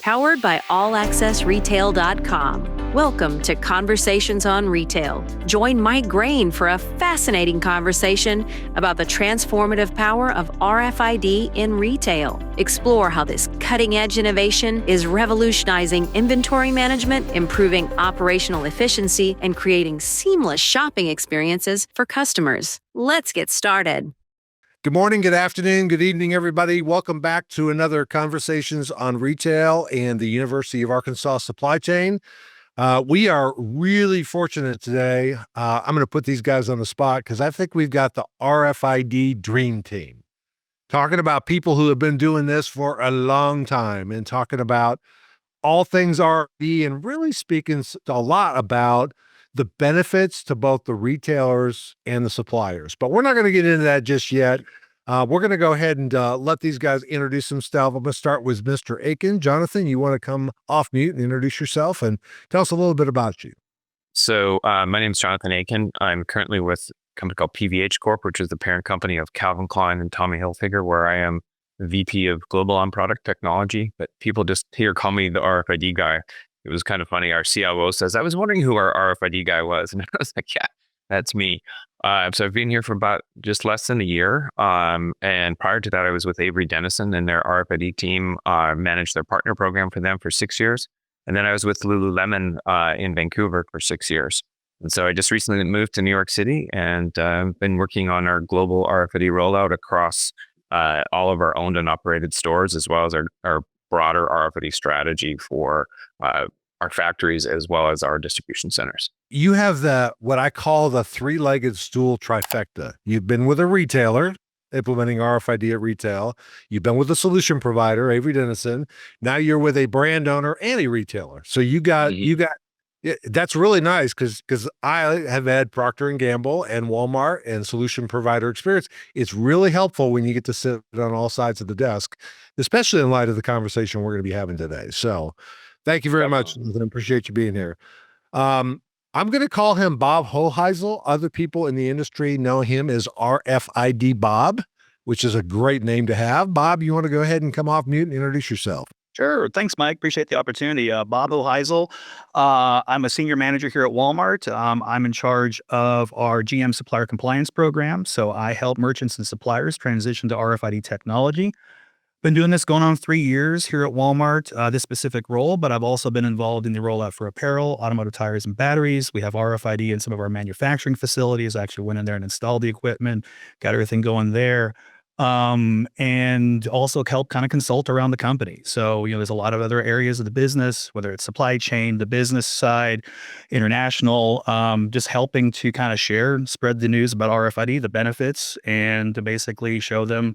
Powered by allaccessretail.com. Welcome to Conversations on Retail. Join Mike Graen for a fascinating conversation about the transformative power of RFID in retail. Explore how this cutting-edge innovation is revolutionizing inventory management, improving operational efficiency, and creating seamless shopping experiences for customers. Let's get started. Good morning, good afternoon, good evening, everybody. Welcome back to another Conversations on Retail and the University of Arkansas Supply Chain. We are really fortunate today. I'm going to put these guys on the spot because I think we've got the RFID dream team. Talking about people who have been doing this for a long time and talking about all things RFID and really speaking a lot about the benefits to both the retailers and the suppliers. But we're not going to get into that just yet. We're going to go ahead and let these guys introduce themselves. I'm going to start with Mr. Aitken. Jonathan, you want to come off mute and introduce yourself and tell us a little bit about you. So my name is Jonathan Aitken. I'm currently with a company called PVH Corp, which is the parent company of Calvin Klein and Tommy Hilfiger, where I am VP of Global On-Product Technology. But people just here call me the RFID guy. It was kind of funny. Our CRO says, I was wondering who our RFID guy was. And I was like, yeah, that's me. So I've been here for about just less than a year. And prior to that, I was with Avery Dennison and their RFID team, managed their partner program for them for 6 years. And then I was with Lululemon in Vancouver for 6 years. And so I just recently moved to New York City and been working on our global RFID rollout across all of our owned and operated stores, as well as our broader RFID strategy for our factories as well as our distribution centers. You have what I call the three-legged stool trifecta. You've been with a retailer implementing RFID at retail. You've been with a solution provider, Avery Dennison. Now you're with a brand owner and a retailer. So you got that's really nice because I have had Procter Gamble and Walmart and solution provider experience. It's really helpful when you get to sit on all sides of the desk, especially in light of the conversation we're going to be having today. So thank you very much. I appreciate you being here. I'm going to call him Bob Hoheisal. Other people in the industry know him as RFID Bob, which is a great name to have. Bob, you want to go ahead and come off mute and introduce yourself? Sure. Thanks, Mike. Appreciate the opportunity. Bob Hoheisal. I'm a senior manager here at Walmart. I'm in charge of our GM supplier compliance program. So I help merchants and suppliers transition to RFID technology. Been doing this going on 3 years here at Walmart, this specific role, but I've also been involved in the rollout for apparel, automotive tires, and batteries. We have RFID in some of our manufacturing facilities. I actually went in there and installed the equipment, got everything going there. And also help kind of consult around the company. So, there's a lot of other areas of the business, whether it's supply chain, the business side, international, just helping to kind of share, spread the news about RFID, the benefits, and to basically show them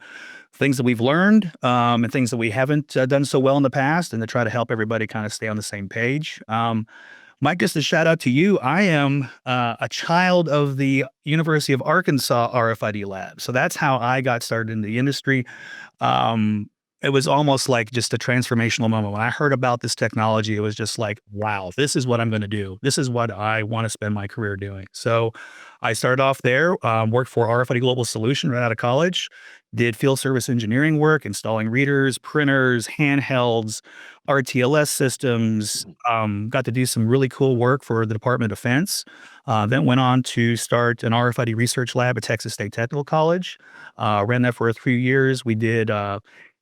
things that we've learned, and things that we haven't done so well in the past, and to try to help everybody kind of stay on the same page. Mike, just a shout out to you. I am a child of the University of Arkansas RFID lab. So that's how I got started in the industry. It was almost like just a transformational moment. When I heard about this technology, it was just like, wow, this is what I'm going to do. This is what I want to spend my career doing. So I started off there, worked for RFID Global Solution right out of college, did field service engineering work, installing readers, printers, handhelds, RTLS systems, got to do some really cool work for the Department of Defense. Then went on to start an RFID research lab at Texas State Technical College. Ran that for a few years. We did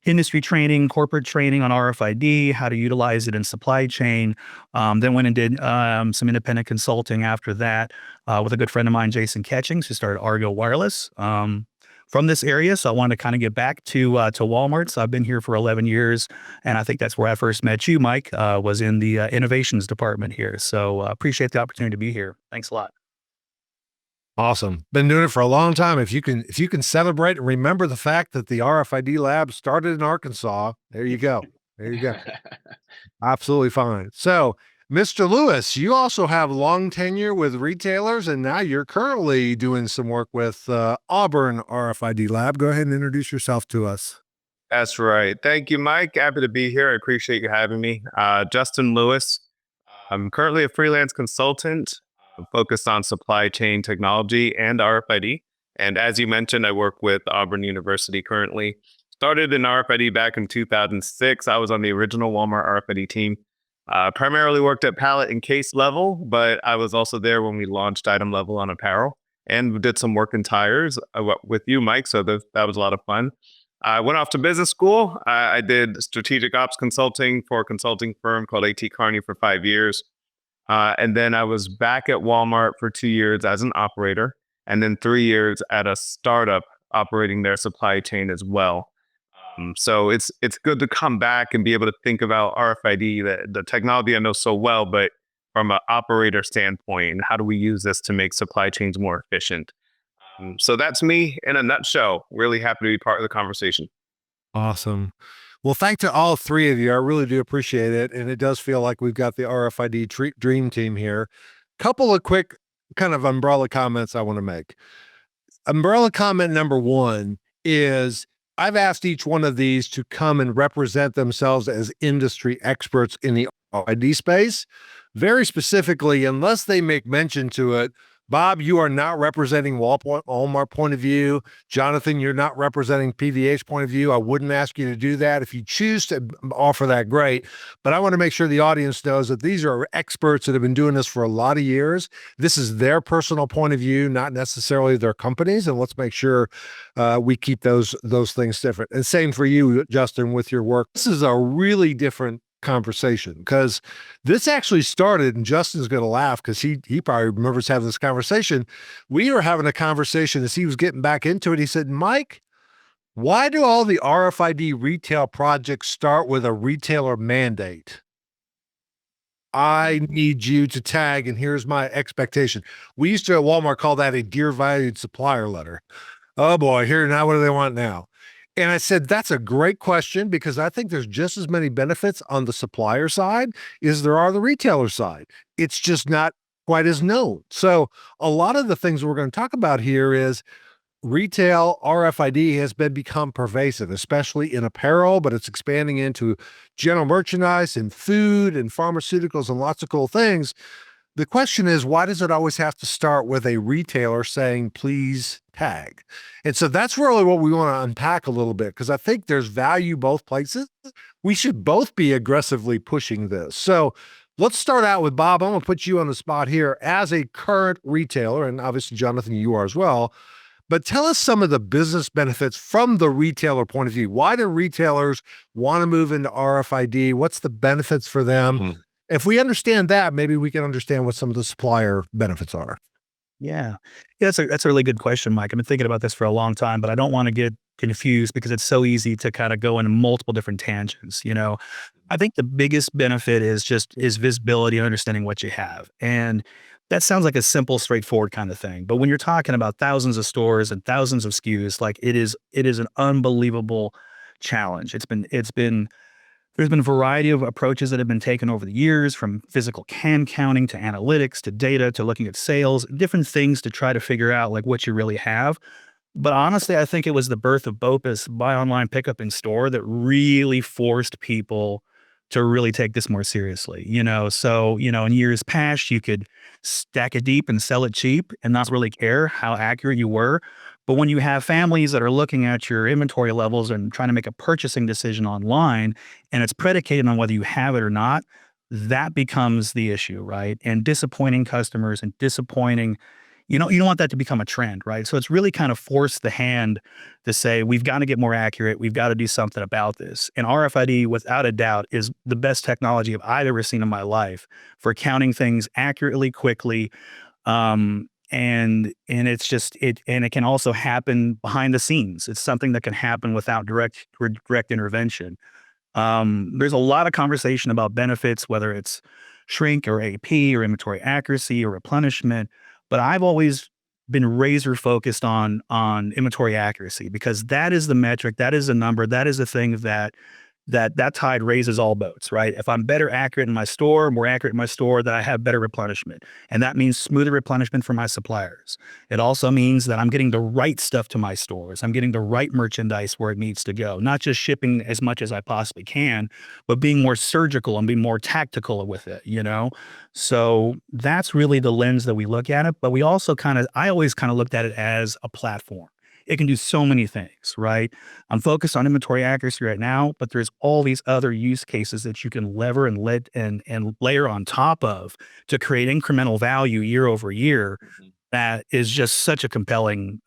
industry training, corporate training on RFID, how to utilize it in supply chain. Then went and did some independent consulting after that with a good friend of mine, Jason Ketchings, who started Argo Wireless from this area. So I wanted to kind of get back to Walmart. So I've been here for 11 years. And I think that's where I first met you, Mike, was in the innovations department here. So appreciate the opportunity to be here. Thanks a lot. Awesome. Been doing it for a long time. If you can celebrate and remember the fact that the RFID lab started in Arkansas, there you go. There you go. Absolutely fine. So, Mr. Lewis, you also have long tenure with retailers, and now you're currently doing some work with Auburn RFID Lab. Go ahead and introduce yourself to us. That's right. Thank you, Mike. Happy to be here. I appreciate you having me. Justin Lewis. I'm currently a freelance consultant focused on supply chain technology and RFID. And as you mentioned, I work with Auburn University currently. started in RFID back in 2006. I was on the original Walmart RFID team. Primarily worked at pallet and case level, but I was also there when we launched item level on apparel, and we did some work in tires with you, Mike. So that was a lot of fun. I went off to business school. I did strategic ops consulting for a consulting firm called A.T. Kearney for 5 years. And then I was back at Walmart for 2 years as an operator, and then 3 years at a startup operating their supply chain as well. So it's good to come back and be able to think about RFID, the technology I know so well, but from an operator standpoint, how do we use this to make supply chains more efficient? So that's me in a nutshell. Really happy to be part of the conversation. Awesome. Well, thanks to all three of you. I really do appreciate it. And it does feel like we've got the RFID dream team here. Couple of quick kind of umbrella comments I want to make. Umbrella comment number one is I've asked each one of these to come and represent themselves as industry experts in the RFID space. Very specifically, unless they make mention to it, Bob, you are not representing Walmart point of view. Jonathan, you're not representing PVH point of view. I wouldn't ask you to do that. If you choose to offer that, great. But I want to make sure the audience knows that these are experts that have been doing this for a lot of years. This is their personal point of view, not necessarily their companies. And let's make sure we keep those things different. And same for you, Justin, with your work. This is a really different conversation because this actually started, and Justin's going to laugh because he probably remembers having this conversation. We were having a conversation as he was getting back into it. He said, Mike, why do all the RFID retail projects start with a retailer mandate? I need you to tag, and here's my expectation. We used to at Walmart call that a dear valued supplier letter. Oh boy, here now, what do they want now? And I said, that's a great question because I think there's just as many benefits on the supplier side as there are the retailer side. It's just not quite as known. So a lot of the things we're going to talk about here is retail RFID has become pervasive, especially in apparel, but it's expanding into general merchandise and food and pharmaceuticals and lots of cool things. The question is, why does it always have to start with a retailer saying, please tag? And so that's really what we want to unpack a little bit, because I think there's value both places. We should both be aggressively pushing this. So let's start out with Bob. I'm going to put you on the spot here as a current retailer, and obviously, Jonathan, you are as well. But tell us some of the business benefits from the retailer point of view. Why do retailers want to move into RFID? What's the benefits for them? Mm-hmm. If we understand that, maybe we can understand what some of the supplier benefits are. Yeah, that's a really good question, Mike. I've been thinking about this for a long time, but I don't want to get confused because it's so easy to kind of go into multiple different tangents. I think the biggest benefit is visibility and understanding what you have. And that sounds like a simple, straightforward kind of thing. But when you're talking about thousands of stores and thousands of SKUs, like it is an unbelievable challenge. There's been a variety of approaches that have been taken over the years, from physical can counting to analytics to data to looking at sales, different things to try to figure out like what you really have. But honestly, I think it was the birth of BOPIS, buy online, pick up in store, that really forced people to really take this more seriously. So in years past, you could stack it deep and sell it cheap and not really care how accurate you were. But when you have families that are looking at your inventory levels and trying to make a purchasing decision online, and it's predicated on whether you have it or not, that becomes the issue, right? And disappointing customers and you don't want that to become a trend, right? So it's really kind of forced the hand to say, we've got to get more accurate. We've got to do something about this. And RFID, without a doubt, is the best technology I've ever seen in my life for counting things accurately, quickly. And it can also happen behind the scenes. It's something that can happen without direct intervention. There's a lot of conversation about benefits, whether it's shrink or AP or inventory accuracy or replenishment. But I've always been razor focused on inventory accuracy, because that is the metric, that is the number, that is the thing that tide raises all boats, right? If I'm more accurate in my store, then I have better replenishment. And that means smoother replenishment for my suppliers. It also means that I'm getting the right stuff to my stores. I'm getting the right merchandise where it needs to go, not just shipping as much as I possibly can, but being more surgical and being more tactical with it, So that's really the lens that we look at it. But we also I always kind of looked at it as a platform. it can do so many things, right? I'm focused on inventory accuracy right now, but there's all these other use cases that you can lever and layer on top of to create incremental value year over year. That is just such a compelling,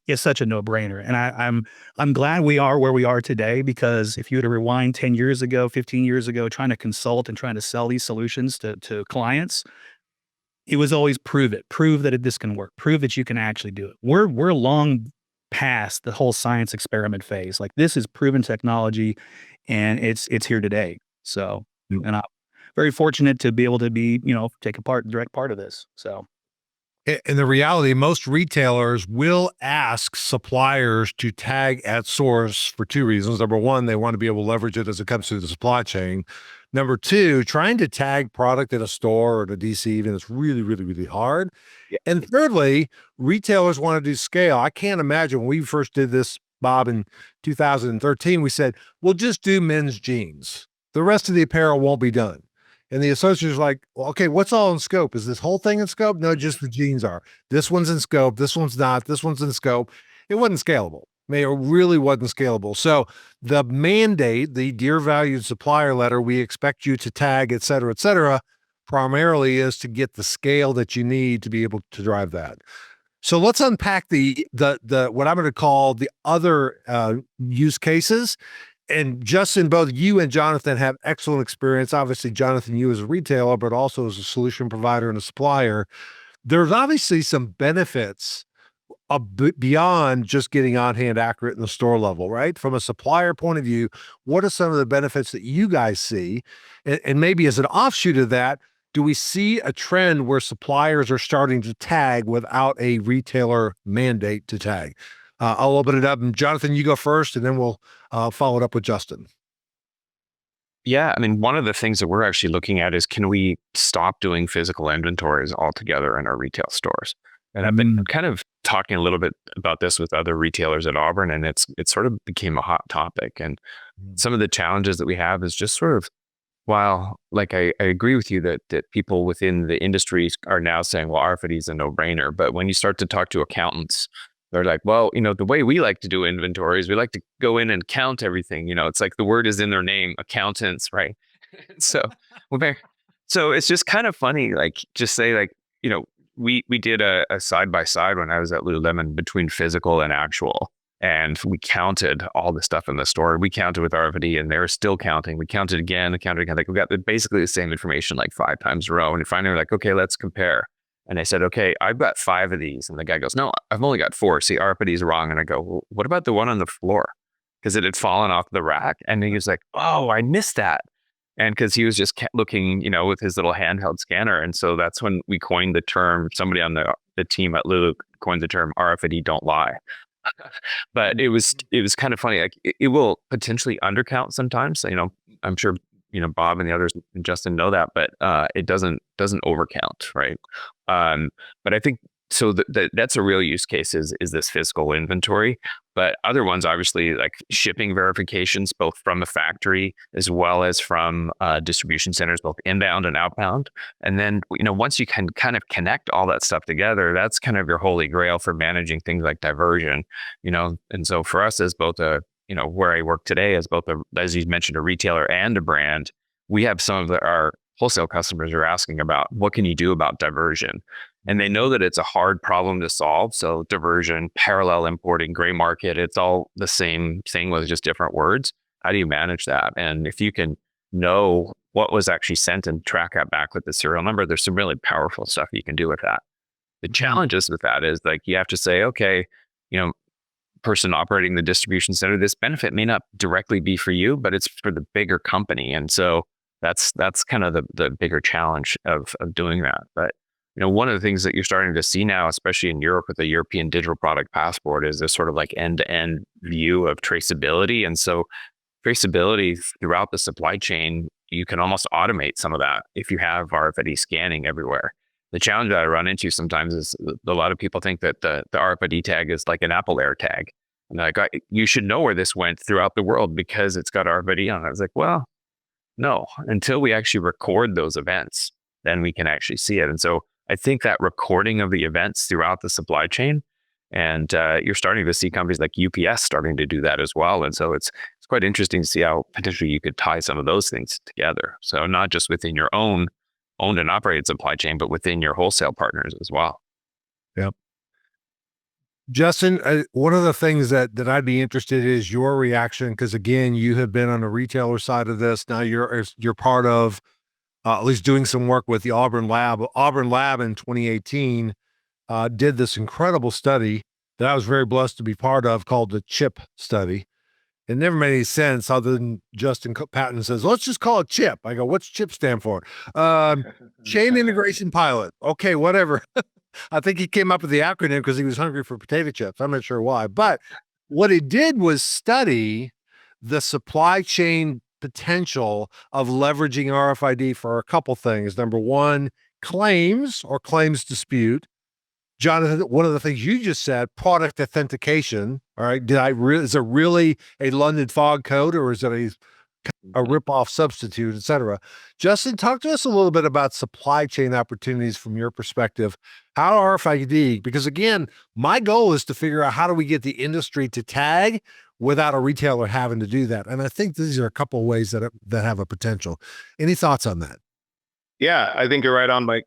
it's such a no-brainer. And I'm glad we are where we are today, because if you were to rewind 10 years ago, 15 years ago, trying to consult and trying to sell these solutions to clients, it was always prove that this can work, prove that you can actually do it. We're long past the whole science experiment phase. Like, this is proven technology, and it's here today. So, and I'm very fortunate to be able to be, take a direct part of this. So. In the reality, most retailers will ask suppliers to tag at source for two reasons. Number one, they want to be able to leverage it as it comes through the supply chain. Number two, trying to tag product at a store or at a DC even is really, really, really hard. Yeah. And thirdly, retailers want to do scale. I can't imagine when we first did this, Bob, in 2013, we said, we'll just do men's jeans. The rest of the apparel won't be done. And the associate's like, well, okay, what's all in scope? Is this whole thing in scope? No, just the jeans are. This one's in scope. This one's not. This one's in scope. It wasn't scalable. I mean, it really wasn't scalable. So the mandate, the dear valued supplier letter, we expect you to tag, et cetera, primarily is to get the scale that you need to be able to drive that. So let's unpack the what I'm going to call the other use cases. And Justin, both you and Jonathan have excellent experience. Obviously, Jonathan, you as a retailer, but also as a solution provider and a supplier. There's obviously some benefits beyond just getting on-hand accurate in the store level, right? From a supplier point of view, what are some of the benefits that you guys see? And maybe as an offshoot of that, do we see a trend where suppliers are starting to tag without a retailer mandate to tag? I'll open it up. And Jonathan, you go first, and then we'll follow it up with Justin. Yeah, I mean, one of the things that we're actually looking at is, can we stop doing physical inventories altogether in our retail stores? And I've been kind of talking a little bit about this with other retailers at Auburn, and it sort of became a hot topic. And some of the challenges that we have is just sort of, while like I agree with you that people within the industry are now saying, well, RFID is a no-brainer. But when you start to talk to accountants, they're like, well, the way we like to do inventory is we like to go in and count everything. It's like the word is in their name, accountants, right? So it's just kind of funny, like, just say, like, we did a side by side when I was at Lululemon between physical and actual. And we counted all the stuff in the store. We counted with RFID, and they're still counting. We counted again, Like, we got basically the same information like 5 times in a row. And finally, we're like, okay, let's compare. And I said, okay, I've got 5 of these. And the guy goes, no, I've only got 4. See, RFID is wrong. And I go, well, what about the one on the floor? Because it had fallen off the rack. And he was like, oh, I missed that. And because he was just looking, with his little handheld scanner. And so that's when we coined the term, somebody on the team at Lulu coined the term RFID don't lie. But it was kind of funny. Like, it will potentially undercount sometimes. I'm sure, Bob and the others and Justin know that, but it doesn't overcount, right? But I think so that's a real use case is this physical inventory. But other ones, obviously, like shipping verifications, both from a factory as well as from distribution centers, both inbound and outbound. And then, once you can kind of connect all that stuff together, that's kind of your holy grail for managing things like diversion. And so for us, as both where I work today, as both as you mentioned, a retailer and a brand, we have some of our wholesale customers are asking about, what can you do about diversion? And they know that it's a hard problem to solve. So diversion, parallel importing, gray market, it's all the same thing with just different words. How do you manage that? And if you can know what was actually sent and track that back with the serial number, there's some really powerful stuff you can do with that. The challenges with that is, like, you have to say, okay, person operating the distribution center, this benefit may not directly be for you, but it's for the bigger company. And so that's kind of the bigger challenge of doing that. But one of the things that you're starting to see now, especially in Europe with the European Digital Product Passport, is this sort of like end-to-end view of traceability. And so traceability throughout the supply chain, you can almost automate some of that if you have RFID scanning everywhere. The challenge that I run into sometimes is a lot of people think that the RFID tag is like an Apple Air tag. And like, you should know where this went throughout the world because it's got RFID on it. I was like, well, no, until we actually record those events, then we can actually see it. And so I think that recording of the events throughout the supply chain And you're starting to see companies like UPS starting to do that as well. And so it's quite interesting to see how potentially you could tie some of those things together. So not just within your own owned and operated supply chain, but within your wholesale partners as well. Yep. Justin, one of the things that I'd be interested in is your reaction, because again, you have been on the retailer side of this. Now you're part of at least doing some work with the Auburn Lab. Auburn Lab in 2018 did this incredible study that I was very blessed to be part of, called the CHIP study. It never made any sense other than Justin Patton says, let's just call it CHIP. I go, what's CHIP stand for? Chain Integration Pilot. Okay, whatever. I think he came up with the acronym because he was hungry for potato chips. I'm not sure why. But what it did was study the supply chain potential of leveraging RFID for a couple things. Number one, claims or claims dispute. Jonathan, one of the things you just said, product authentication. All right. Is it really a London fog code, or is it a rip-off substitute, et cetera? Justin, talk to us a little bit about supply chain opportunities from your perspective. How RFID, because again, my goal is to figure out how do we get the industry to tag without a retailer having to do that. And I think these are a couple of ways that have a potential. Any thoughts on that? Yeah, I think you're right on, Mike.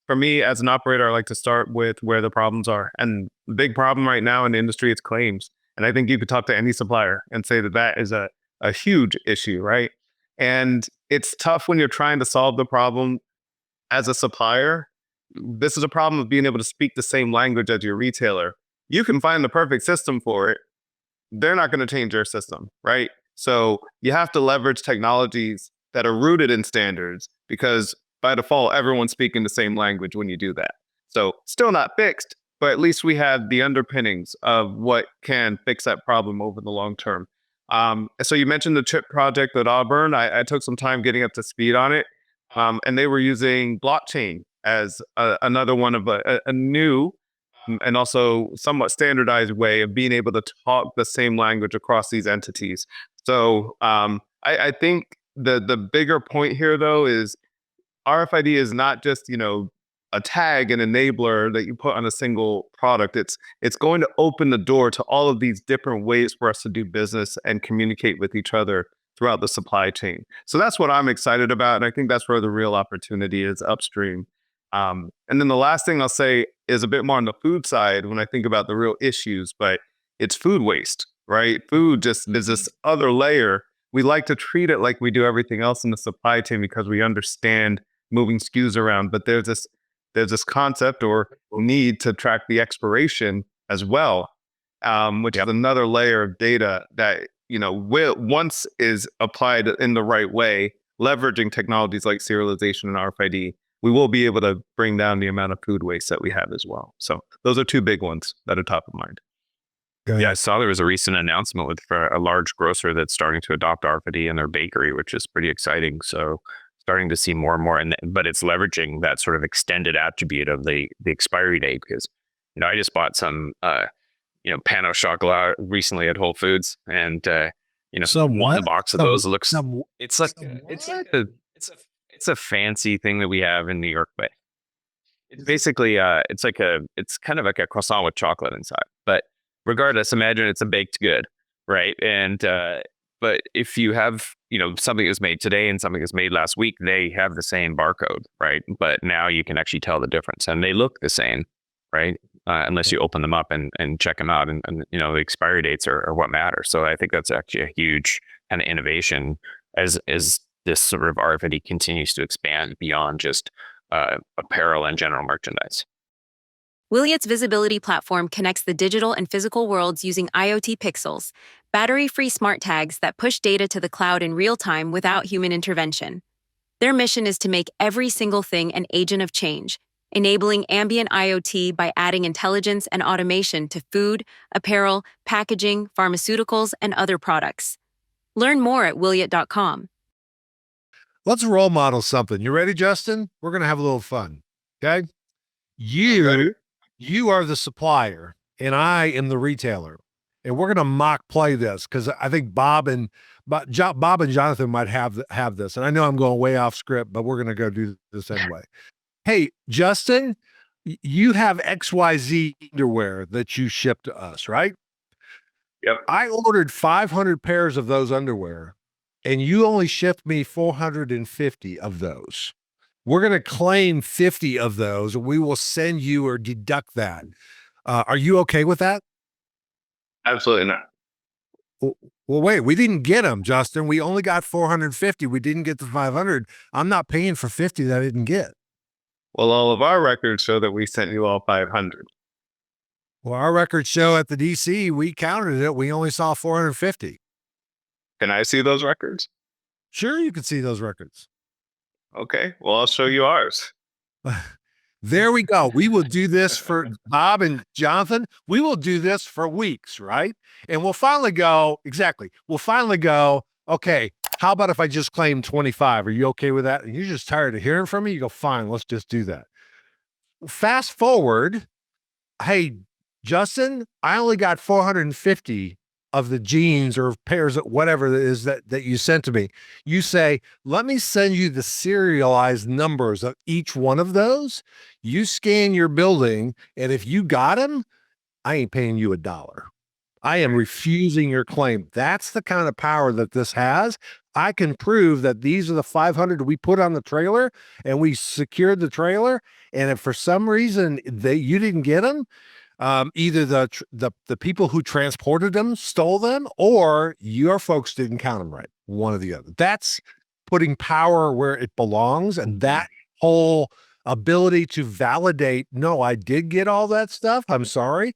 For me, as an operator, I like to start with where the problems are. And the big problem right now in the industry is claims. And I think you could talk to any supplier and say that is a huge issue, right? And it's tough when you're trying to solve the problem as a supplier. This is a problem of being able to speak the same language as your retailer. You can find the perfect system for it. They're not going to change their system, right? So you have to leverage technologies that are rooted in standards, because by default, everyone's speaking the same language when you do that. So still not fixed, but at least we have the underpinnings of what can fix that problem over the long term. So you mentioned the CHIP project at Auburn. I took some time getting up to speed on it. And they were using blockchain as another one of a new and also somewhat standardized way of being able to talk the same language across these entities. So I think the bigger point here, though, is RFID is not just, a tag, an enabler that you put on a single product. It's going to open the door to all of these different ways for us to do business and communicate with each other throughout the supply chain. So that's what I'm excited about. And I think that's where the real opportunity is upstream. And then the last thing I'll say is a bit more on the food side when I think about the real issues, but it's food waste, right? Food just is this other layer. We like to treat it like we do everything else in the supply chain because we understand moving SKUs around, but there's this concept or need to track the expiration as well, which is another layer of data that, once is applied in the right way, leveraging technologies like serialization and RFID, we will be able to bring down the amount of food waste that we have as well. So those are two big ones that are top of mind. Yeah, I saw there was a recent announcement for a large grocer that's starting to adopt RFID in their bakery, which is pretty exciting. So starting to see more and more, but it's leveraging that sort of extended attribute of the expiry date. Because, I just bought some, pan au chocolat recently at Whole Foods, and one box of those looks. It's a fancy thing that we have in New York, but it's basically it's kind of like a croissant with chocolate inside. But regardless, imagine it's a baked good, right? And but if you have, something that was made today and something that's made last week, they have the same barcode, right? But now you can actually tell the difference, and they look the same, right? Unless you open them up and check them out, and the expiry dates are what matter. So I think that's actually a huge kind of innovation as this sort of RFID continues to expand beyond just apparel and general merchandise. Wiliot's visibility platform connects the digital and physical worlds using IoT pixels, battery-free smart tags that push data to the cloud in real time without human intervention. Their mission is to make every single thing an agent of change, enabling ambient IoT by adding intelligence and automation to food, apparel, packaging, pharmaceuticals, and other products. Learn more at Wiliot.com. Let's role model something. You ready, Justin? We're going to have a little fun. Okay. You are the supplier and I am the retailer, and we're going to mock play this because I think Bob and Jonathan might have this. And I know I'm going way off script, but we're going to go do this anyway. Hey, Justin, You have XYZ underwear that you ship to us, right? Yep. I ordered 500 pairs of those underwear, and you only shipped me 450 of those. We're going to claim 50 of those, and we will send you or deduct that. Are you okay with that? Absolutely not. Well, wait, we didn't get them, Justin. We only got 450. We didn't get the 500. I'm not paying for 50 that I didn't get. Well, all of our records show that we sent you all 500. Well, our records show at the DC, we counted it. We only saw 450. Can I see those records? Sure, you can see those records. Okay. Well, I'll show you ours. There we go. We will do this for Bob and Jonathan. We will do this for weeks, right? And we'll finally go, exactly. We'll finally go, okay, how about if I just claim 25? Are you okay with that? And you're just tired of hearing from me? You go, fine, let's just do that. Fast forward. Hey, Justin, I only got 450 of the jeans or pairs of whatever it is that you sent to me. You say, let me send you the serialized numbers of each one of those. You scan your building, and if you got them, I ain't paying you $1. I am refusing your claim. That's the kind of power that this has. I can prove that these are the 500 we put on the trailer, and we secured the trailer. And if for some reason you didn't get them, either the people who transported them stole them, or your folks didn't count them right. One or the other. That's putting power where it belongs, and that whole ability to validate, no, I did get all that stuff, I'm sorry,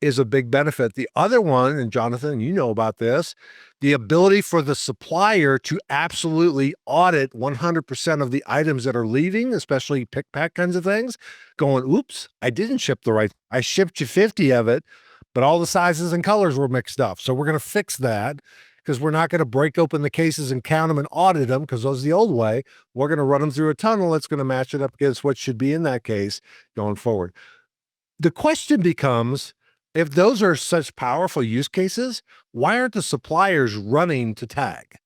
is a big benefit. The other one, and Jonathan, you know about this, the ability for the supplier to absolutely audit 100% of the items that are leaving, especially pick pack kinds of things, going, oops, I didn't ship the right, I shipped you 50 of it, but all the sizes and colors were mixed up. So we're going to fix that, because we're not going to break open the cases and count them and audit them, because those are the old way. We're going to run them through a tunnel that's going to match it up against what should be in that case going forward. The question becomes, if those are such powerful use cases, why aren't the suppliers running to tag?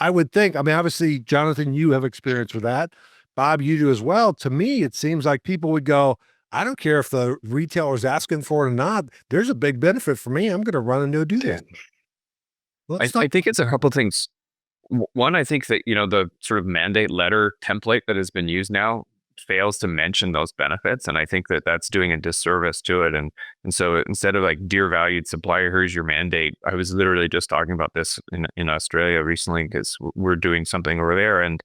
I would think, I mean, obviously, Jonathan, you have experience with that. Bob, you do as well. To me, it seems like people would go, I don't care if the retailer's asking for it or not. There's a big benefit for me. I'm going to run and go do that. I think it's a couple of things. One, I think that, the sort of mandate letter template that has been used now fails to mention those benefits. And I think that that's doing a disservice to it. And so instead of like, dear valued supplier, here's your mandate. I was literally just talking about this in Australia recently, because we're doing something over there, and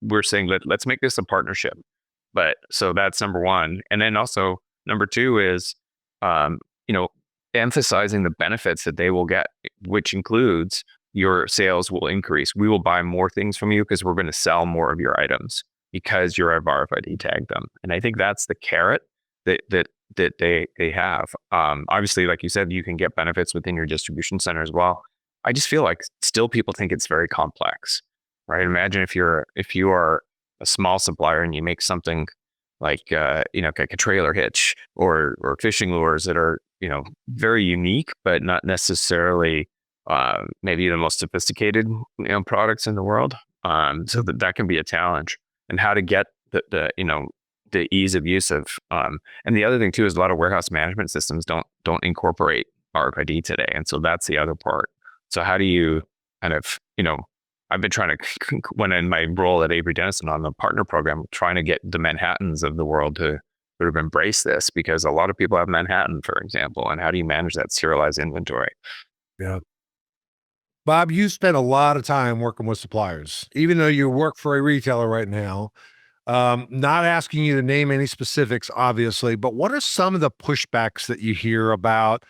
we're saying, let's make this a partnership. But so that's number one. And then also number two is, emphasizing the benefits that they will get, which includes your sales will increase. We will buy more things from you because we're going to sell more of your items because you're a RFID tagged them. And I think that's the carrot that they have. Obviously, like you said, you can get benefits within your distribution center as well. I just feel like still people think it's very complex, right? Imagine if you are a small supplier and you make something like like a trailer hitch or fishing lures that are very unique, but not necessarily maybe the most sophisticated products in the world. So that can be a challenge, and how to get the ease of use of and the other thing too is a lot of warehouse management systems don't incorporate RFID today, and so that's the other part. So how do you kind of I've been trying to, when in my role at Avery Dennison on the partner program, trying to get the Manhattans of the world to sort of embrace this, because a lot of people have Manhattan, for example, and how do you manage that serialized inventory? Yeah. Bob, you spent a lot of time working with suppliers, even though you work for a retailer right now. Not asking you to name any specifics, obviously, but what are some of the pushbacks that you hear about,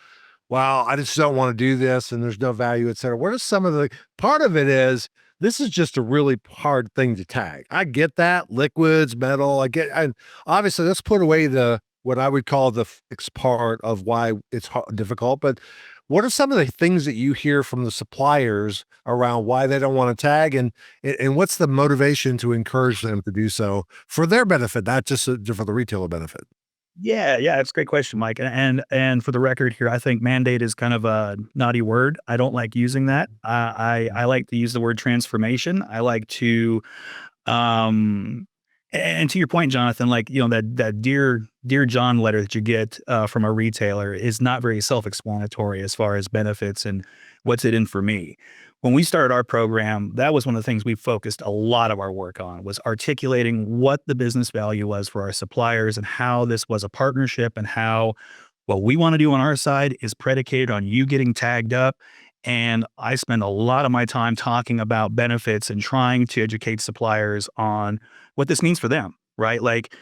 well, I just don't want to do this and there's no value, et cetera? What are some of the, part of it is, this is just a really hard thing to tag. I get that, liquids, metal, and obviously let's put away what I would call the fixed part of why it's difficult, but what are some of the things that you hear from the suppliers around why they don't want to tag, and what's the motivation to encourage them to do so for their benefit, not just for the retailer benefit? Yeah, it's a great question, Mike. And for the record here, I think mandate is kind of a naughty word. I don't like using that. I like to use the word transformation. I like to And to your point, Jonathan, like, that dear John letter that you get from a retailer is not very self-explanatory as far as benefits and what's it in for me. When we started our program, that was one of the things we focused a lot of our work on, was articulating what the business value was for our suppliers and how this was a partnership, and how what we want to do on our side is predicated on you getting tagged up. And I spend a lot of my time talking about benefits and trying to educate suppliers on what this means for them, right? Like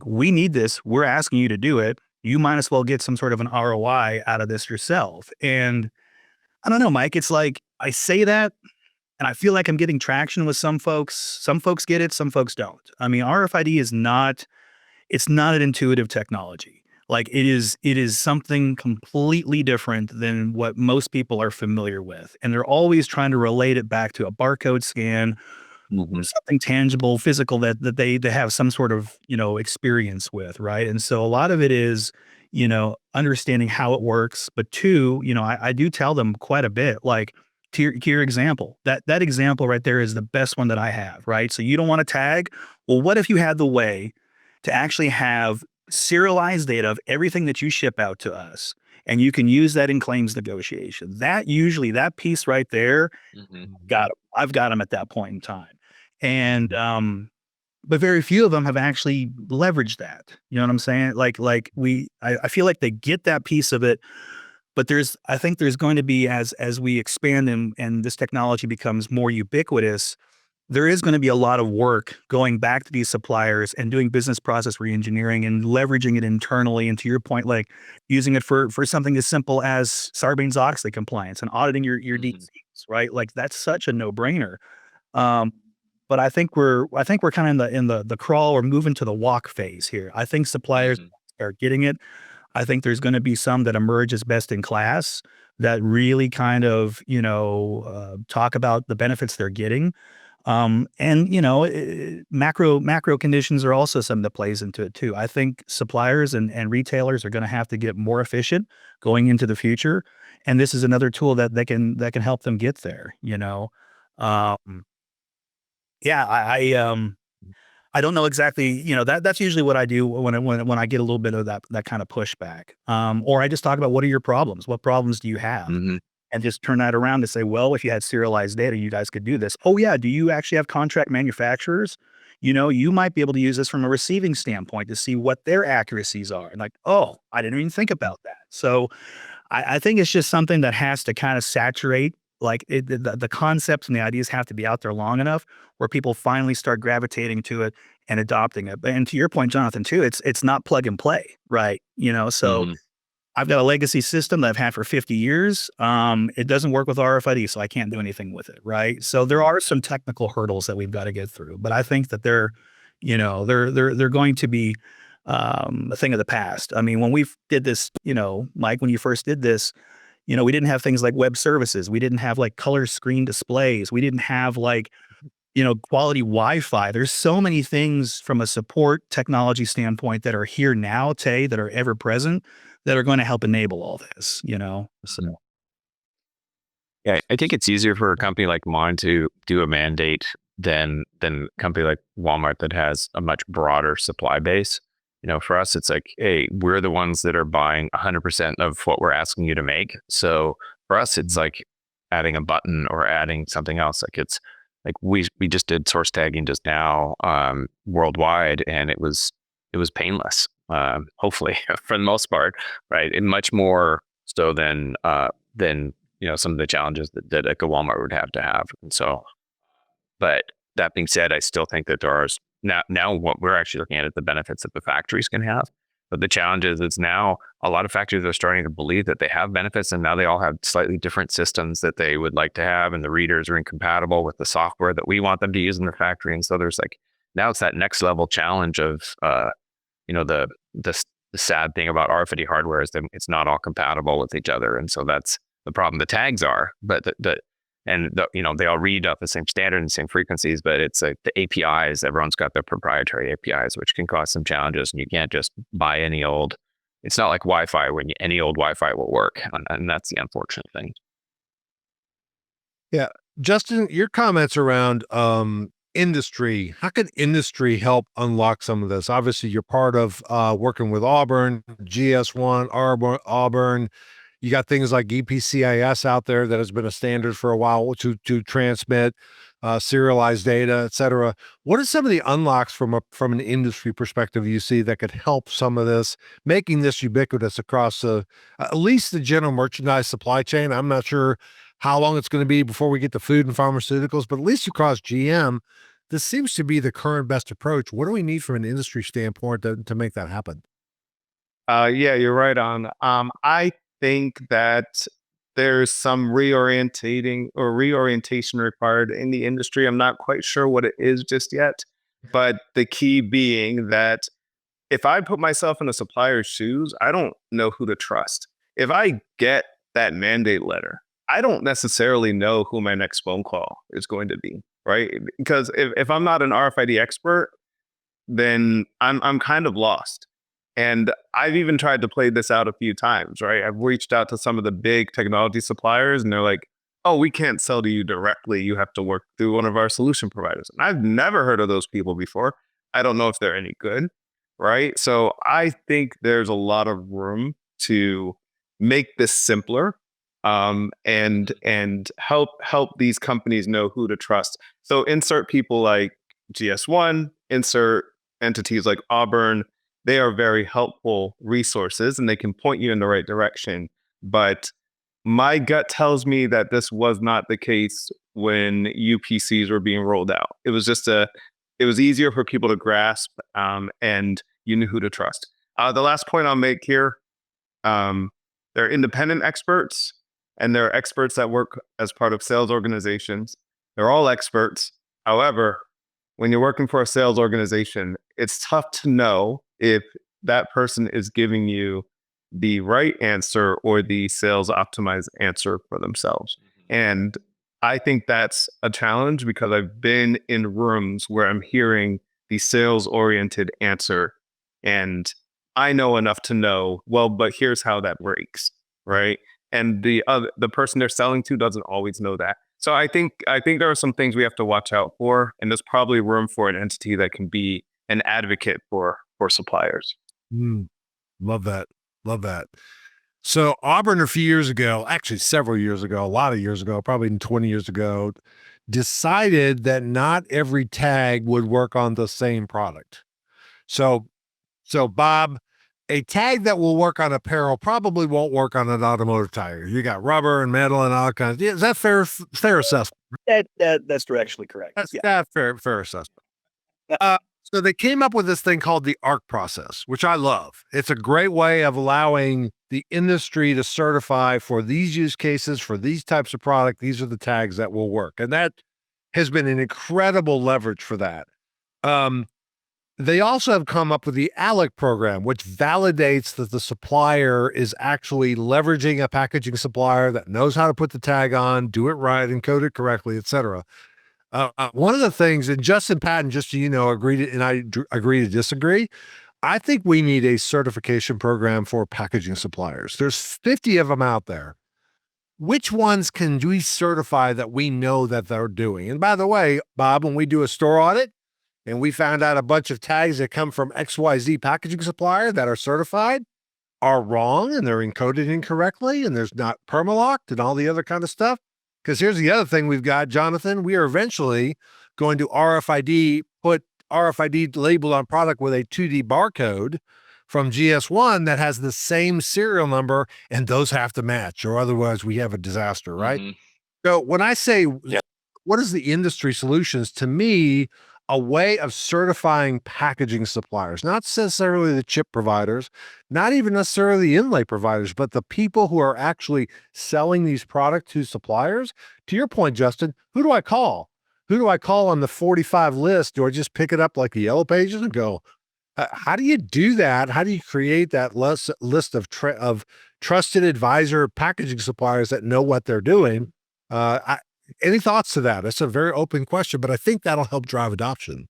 we need this. We're asking you to do it. You might as well get some sort of an ROI out of this yourself. And I don't know, Mike, it's like I say that and I feel like I'm getting traction with some folks. Some folks get it, some folks don't. I mean, RFID is not, it's not an intuitive technology. Like it is something completely different than what most people are familiar with. And they're always trying to relate it back to a barcode scan, something tangible, physical that they have some sort of, experience with, right? And so a lot of it is, understanding how it works. But two, I do tell them quite a bit, like to your example, that example right there is the best one that I have, right? So you don't want to tag. Well, what if you had the way to actually have serialized data of everything that you ship out to us, and you can use that in claims negotiation? That usually, that piece right there, I've got them at that point in time. And, but very few of them have actually leveraged that. You know what I'm saying? I feel like they get that piece of it, but I think there's going to be, as we expand and this technology becomes more ubiquitous, there is going to be a lot of work going back to these suppliers and doing business process reengineering and leveraging it internally. And to your point, like using it for something as simple as Sarbanes-Oxley compliance and auditing your DCs, right? Like that's such a no-brainer. But I think we're kind of in the crawl or moving to the walk phase here. I think suppliers are getting it. I think there's going to be some that emerge as best in class that really kind of, talk about the benefits they're getting. Macro conditions are also something that plays into it too. I think suppliers and retailers are going to have to get more efficient going into the future. And this is another tool that can help them get there, I don't know exactly, that's usually what I do when I get a little bit of that kind of pushback. Or I just talk about, what are your problems? What problems do you have? And just turn that around to say, well, if you had serialized data, you guys could do this. Oh yeah. Do you actually have contract manufacturers? You might be able to use this from a receiving standpoint to see what their accuracies are. And like, oh, I didn't even think about that. So I think it's just something that has to kind of saturate, like the concepts and the ideas have to be out there long enough where people finally start gravitating to it and adopting it. And to your point, Jonathan, too, it's not plug and play, right? So I've got a legacy system that I've had for 50 years. It doesn't work with RFID, so I can't do anything with it, right? So there are some technical hurdles that we've got to get through, but I think that they're going to be a thing of the past. I mean, when we did this, Mike, when you first did this, we didn't have things like web services. We didn't have like color screen displays. We didn't have like, quality Wi-Fi. There's so many things from a support technology standpoint that are here now, that are ever present, that are going to help enable all this, So. Yeah, I think it's easier for a company like mine to do a mandate than a company like Walmart that has a much broader supply base. For us, it's like, hey, we're the ones that are buying 100% of what we're asking you to make. So for us, it's like adding a button or adding something else. Like it's like we just did source tagging just now worldwide, and it was painless. Hopefully, for the most part, right? And much more so than some of the challenges that like a Walmart would have to have. And so, but that being said, I still think that there are now what we're actually looking at is the benefits that the factories can have. But the challenge is now a lot of factories are starting to believe that they have benefits, and now they all have slightly different systems that they would like to have, and the readers are incompatible with the software that we want them to use in the factory. And so there's like, now it's that next level challenge of, the sad thing about RFID hardware is that it's not all compatible with each other. And so that's the problem. The tags are, but they all read off the same standard and same frequencies, but it's like the APIs, everyone's got their proprietary APIs, which can cause some challenges, and you can't just buy any old. It's not like Wi-Fi when any old Wi-Fi will work. And that's the unfortunate thing. Yeah. Justin, your comments around, industry, how can industry help unlock some of this? Obviously, you're part of working with Auburn, GS1, Auburn. You got things like EPCIS out there that has been a standard for a while to transmit serialized data, et cetera. What are some of the unlocks from an industry perspective you see that could help some of this, making this ubiquitous across at least the general merchandise supply chain? I'm not sure how long it's going to be before we get to food and pharmaceuticals, but at least across GM, this seems to be the current best approach. What do we need from an industry standpoint to make that happen? Yeah, you're right on. I think that there's some reorientation required in the industry. I'm not quite sure what it is just yet, but the key being that if I put myself in a supplier's shoes, I don't know who to trust. If I get that mandate letter, I don't necessarily know who my next phone call is going to be, right? Because if I'm not an RFID expert, then I'm kind of lost. And I've even tried to play this out a few times, right? I've reached out to some of the big technology suppliers and they're like, oh, we can't sell to you directly. You have to work through one of our solution providers. And I've never heard of those people before. I don't know if they're any good, right? So I think there's a lot of room to make this simpler, and help these companies know who to trust. So insert people like GS1, insert entities like Auburn. They are very helpful resources and they can point you in the right direction. But my gut tells me that this was not the case when UPCs were being rolled out. It was easier for people to grasp, and you knew who to trust. The last point I'll make here, they're independent experts and they're experts that work as part of sales organizations. They're all experts. However, when you're working for a sales organization, it's tough to know if that person is giving you the right answer or the sales optimized answer for themselves. And I think that's a challenge because I've been in rooms where I'm hearing the sales oriented answer and I know enough to know, well, but here's how that breaks, right? And the person they're selling to doesn't always know that. So I think there are some things we have to watch out for, and there's probably room for an entity that can be an advocate for suppliers. Love that. Love that. So Auburn a few years ago, actually several years ago, a lot of years ago, probably 20 years ago, decided that not every tag would work on the same product. So Bob, a tag that will work on apparel probably won't work on an automotive tire. You got rubber and metal and all kinds. Is that fair assessment? That's directionally correct. That's fair assessment. So they came up with this thing called the ARC process, which I love. It's a great way of allowing the industry to certify for these use cases, for these types of product, these are the tags that will work. And that has been an incredible leverage for that. They also have come up with the ALEC program, which validates that the supplier is actually leveraging a packaging supplier that knows how to put the tag on, do it right, encode it correctly, et cetera. One of the things, and Justin Patton, just so you know, agree to disagree. I think we need a certification program for packaging suppliers. There's 50 of them out there. Which ones can we certify that we know that they're doing? And by the way, Bob, when we do a store audit and we found out a bunch of tags that come from XYZ packaging supplier that are certified are wrong and they're encoded incorrectly and there's not permalocked and all the other kind of stuff. Because here's the other thing we've got, Jonathan. We are eventually going to put RFID labeled on product with a 2D barcode from GS1 that has the same serial number, and those have to match, or otherwise we have a disaster, right? Mm-hmm. So when I say, what is the industry solutions? To me, a way of certifying packaging suppliers, not necessarily the chip providers, not even necessarily the inlay providers, but the people who are actually selling these products to suppliers. To your point, Justin, who do I call? Who do I call on the 45 list? Do I just pick it up like the Yellow Pages and go, how do you do that? How do you create that list of trusted advisor packaging suppliers that know what they're doing? Any thoughts to that? It's a very open question, but I think that'll help drive adoption.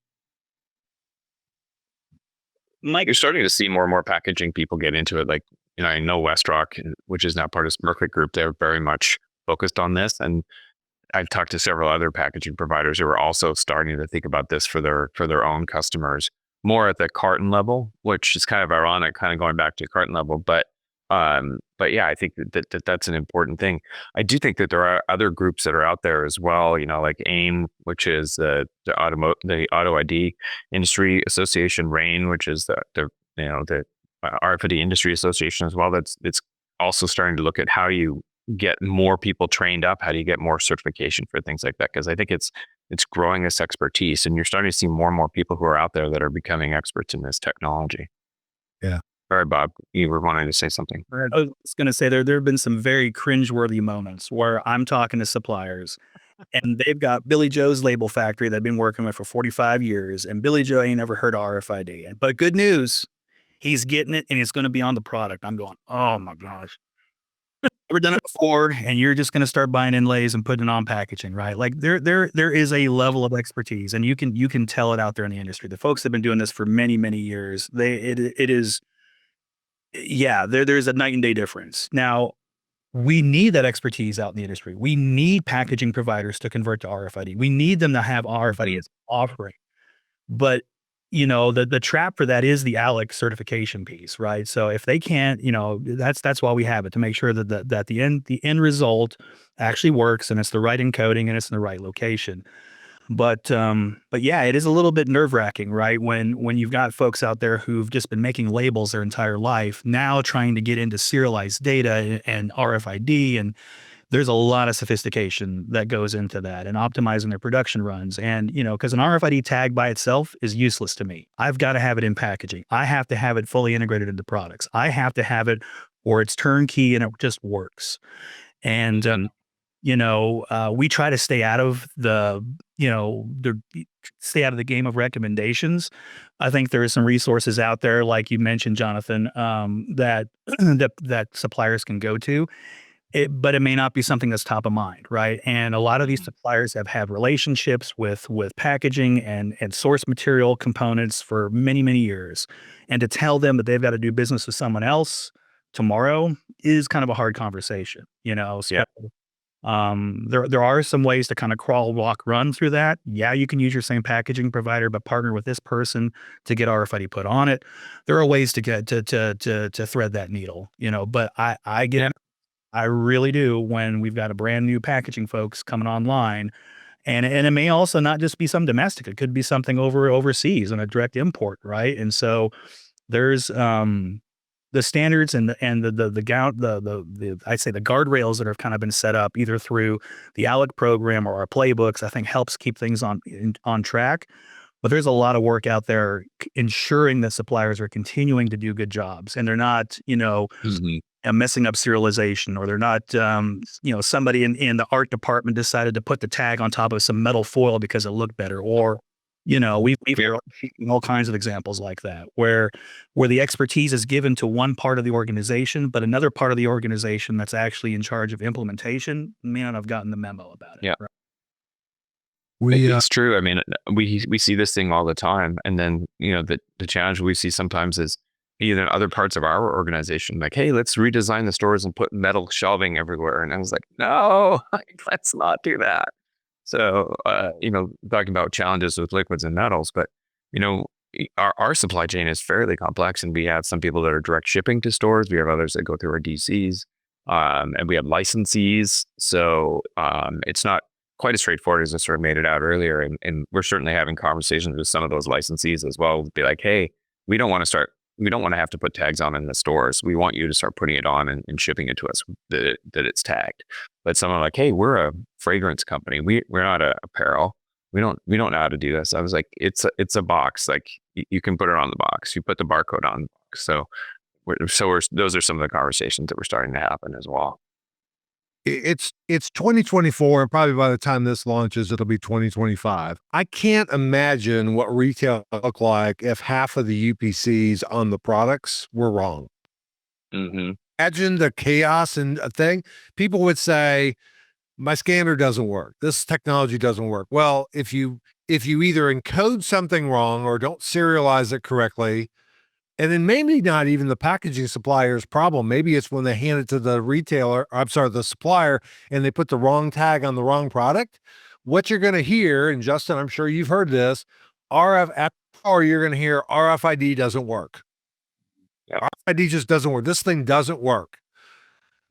Mike, you're starting to see more and more packaging people get into it. Like, I know WestRock, which is now part of Smurfit Group, they're very much focused on this. And I've talked to several other packaging providers who are also starting to think about this for their own customers, more at the carton level, which is kind of ironic, kind of going back to carton level. But yeah, I think that's an important thing. I do think that there are other groups that are out there as well. Like AIM, which is the Auto ID Industry Association, RAIN, which is the RFID Industry Association as well. It's also starting to look at how you get more people trained up. How do you get more certification for things like that? Because I think it's growing this expertise, and you're starting to see more and more people who are out there that are becoming experts in this technology. Yeah. All right, Bob, you were wanting to say something. I was going to say there have been some very cringeworthy moments where I'm talking to suppliers and they've got Billy Joe's label factory that I've been working with for 45 years. And Billy Joe ain't never heard of RFID. But good news, he's getting it and it's going to be on the product. I'm going, oh my gosh. Never done it before, and you're just going to start buying inlays and putting it on packaging, right? Like there is a level of expertise, and you can tell it out there in the industry. The folks that have been doing this for many years. It is, yeah. There's a night and day difference. Now, we need that expertise out in the industry. We need packaging providers to convert to RFID. We need them to have RFID as an offering, but the trap for that is the ALEC certification piece, right? So if they can't, that's why we have it, to make sure that the end result actually works and it's the right encoding and it's in the right location. But yeah, it is a little bit nerve-wracking, right? When you've got folks out there who've just been making labels their entire life, now trying to get into serialized data and RFID, and there's a lot of sophistication that goes into that and optimizing their production runs. And, because an RFID tag by itself is useless to me. I've got to have it in packaging. I have to have it fully integrated into products. I have to have it or it's turnkey and it just works. And, we try to stay out of stay out of the game of recommendations. I think there are some resources out there, like you mentioned, Jonathan, that that suppliers can go to. But it may not be something that's top of mind, right? And a lot of these suppliers have had relationships with packaging and source material components for many years. And to tell them that they've got to do business with someone else tomorrow is kind of a hard conversation, So, Yeah. there are some ways to kind of crawl, walk, run through that. Yeah, you can use your same packaging provider, but partner with this person to get RFID put on it. There are ways to get to thread that needle, But I get. I really do, when we've got a brand new packaging folks coming online, and it may also not just be some domestic. It could be something overseas and a direct import, right? And so there's the standards and the I'd say the guardrails that have kind of been set up either through the ALEC program or our playbooks, I think helps keep things on track. But there's a lot of work out there ensuring that suppliers are continuing to do good jobs and they're not, messing up serialization, or they're not, somebody in the art department decided to put the tag on top of some metal foil because it looked better, or, we've heard all kinds of examples like that, where the expertise is given to one part of the organization, but another part of the organization that's actually in charge of implementation may not have gotten the memo about it. Yeah. Right? It's true. I mean, we see this thing all the time, and then the challenge we see sometimes is either in other parts of our organization, like, hey, let's redesign the stores and put metal shelving everywhere. And I was like, no, let's not do that. So, talking about challenges with liquids and metals, but our supply chain is fairly complex, and we have some people that are direct shipping to stores. We have others that go through our DCs, and we have licensees. So it's not quite as straightforward as I sort of made it out earlier. And we're certainly having conversations with some of those licensees as well. Be like, hey, we don't want to have to put tags on in the stores. We want you to start putting it on and shipping it to us that it's tagged. But someone like, hey, we're a fragrance company. We're not a apparel. We don't know how to do this. I was like, it's a box. Like you can put it on the box. You put the barcode on the box. So those are some of the conversations that we're starting to happen as well. It's 2024, and probably by the time this launches, it'll be 2025. I can't imagine what retail look like if half of the UPCs on the products were wrong. Mm-hmm. Imagine the chaos and a thing. People would say, my scanner doesn't work. This technology doesn't work. Well, if you either encode something wrong or don't serialize it correctly, And then maybe not even the packaging supplier's problem. Maybe it's when they hand it to the retailer, I'm sorry, the supplier, and they put the wrong tag on the wrong product. What you're going to hear, and Justin, I'm sure you've heard this, or you're going to hear RFID doesn't work. Yeah. RFID just doesn't work. This thing doesn't work.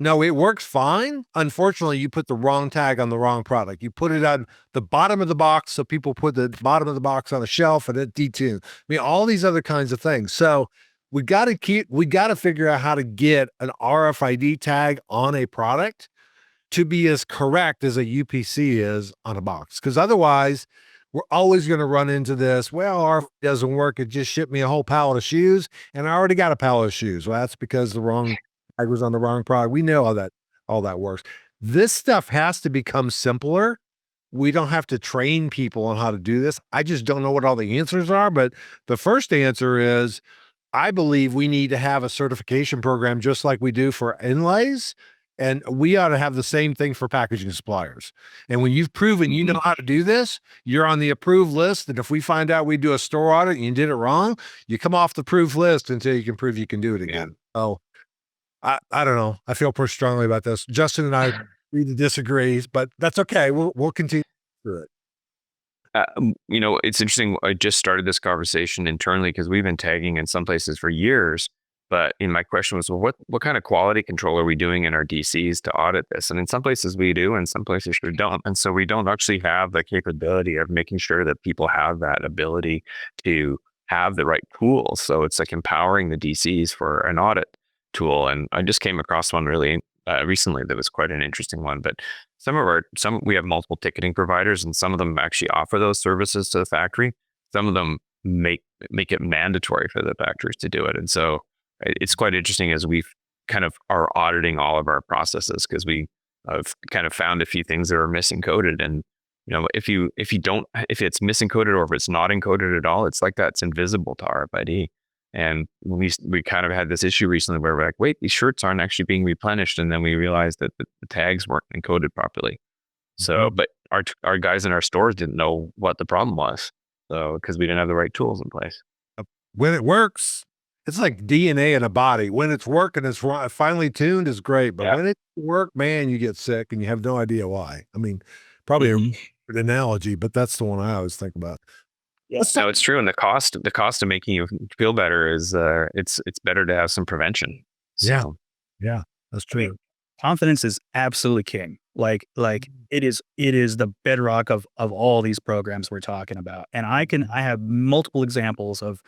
No, it works fine. Unfortunately, you put the wrong tag on the wrong product. You put it on the bottom of the box, so people put the bottom of the box on a shelf and it detuned. I mean, all these other kinds of things. So we got to figure out how to get an RFID tag on a product to be as correct as a UPC is on a box. Because otherwise, we're always going to run into this. Well, RFID doesn't work. It just shipped me a whole pallet of shoes, and I already got a pallet of shoes. Well, that's because the wrong tag was on the wrong product. We know how all that works. This stuff has to become simpler. We don't have to train people on how to do this. I just don't know what all the answers are. But the first answer is, I believe we need to have a certification program just like we do for inlays. And we ought to have the same thing for packaging suppliers. And when you've proven you know how to do this, you're on the approved list. And if we find out we do a store audit and you did it wrong, you come off the approved list until you can prove you can do it again. So I don't know. I feel pretty strongly about this. Justin and I agree to disagree, but that's okay. We'll continue through it. It's interesting. I just started this conversation internally because we've been tagging in some places for years. But my question was, well, what kind of quality control are we doing in our DCs to audit this? And in some places we do, and some places we don't. And so we don't actually have the capability of making sure that people have that ability to have the right tools. So it's like empowering the DCs for an audit tool. And I just came across one really recently that was quite an interesting one. But we have multiple ticketing providers, and some of them actually offer those services to the factory. Some of them make it mandatory for the factories to do it. And so it's quite interesting as we kind of are auditing all of our processes, because we have kind of found a few things that are missing coded. And if it's missing coded, or if it's not encoded at all, it's like that's invisible to RFID. And we kind of had this issue recently where we're like, wait, these shirts aren't actually being replenished, and then we realized that the tags weren't encoded properly. So, but our guys in our stores didn't know what the problem was, so because we didn't have the right tools in place. When it works, it's like DNA in a body. When it's working, it's finely tuned is great. But when it work, man, you get sick and you have no idea why. I mean, probably a good analogy, but that's the one I always think about. Yeah. No, it's true. And the cost of making you feel better is it's better to have some prevention. So. Yeah, that's true. I mean, confidence is absolutely king. Like it is the bedrock of all these programs we're talking about. And I have multiple examples of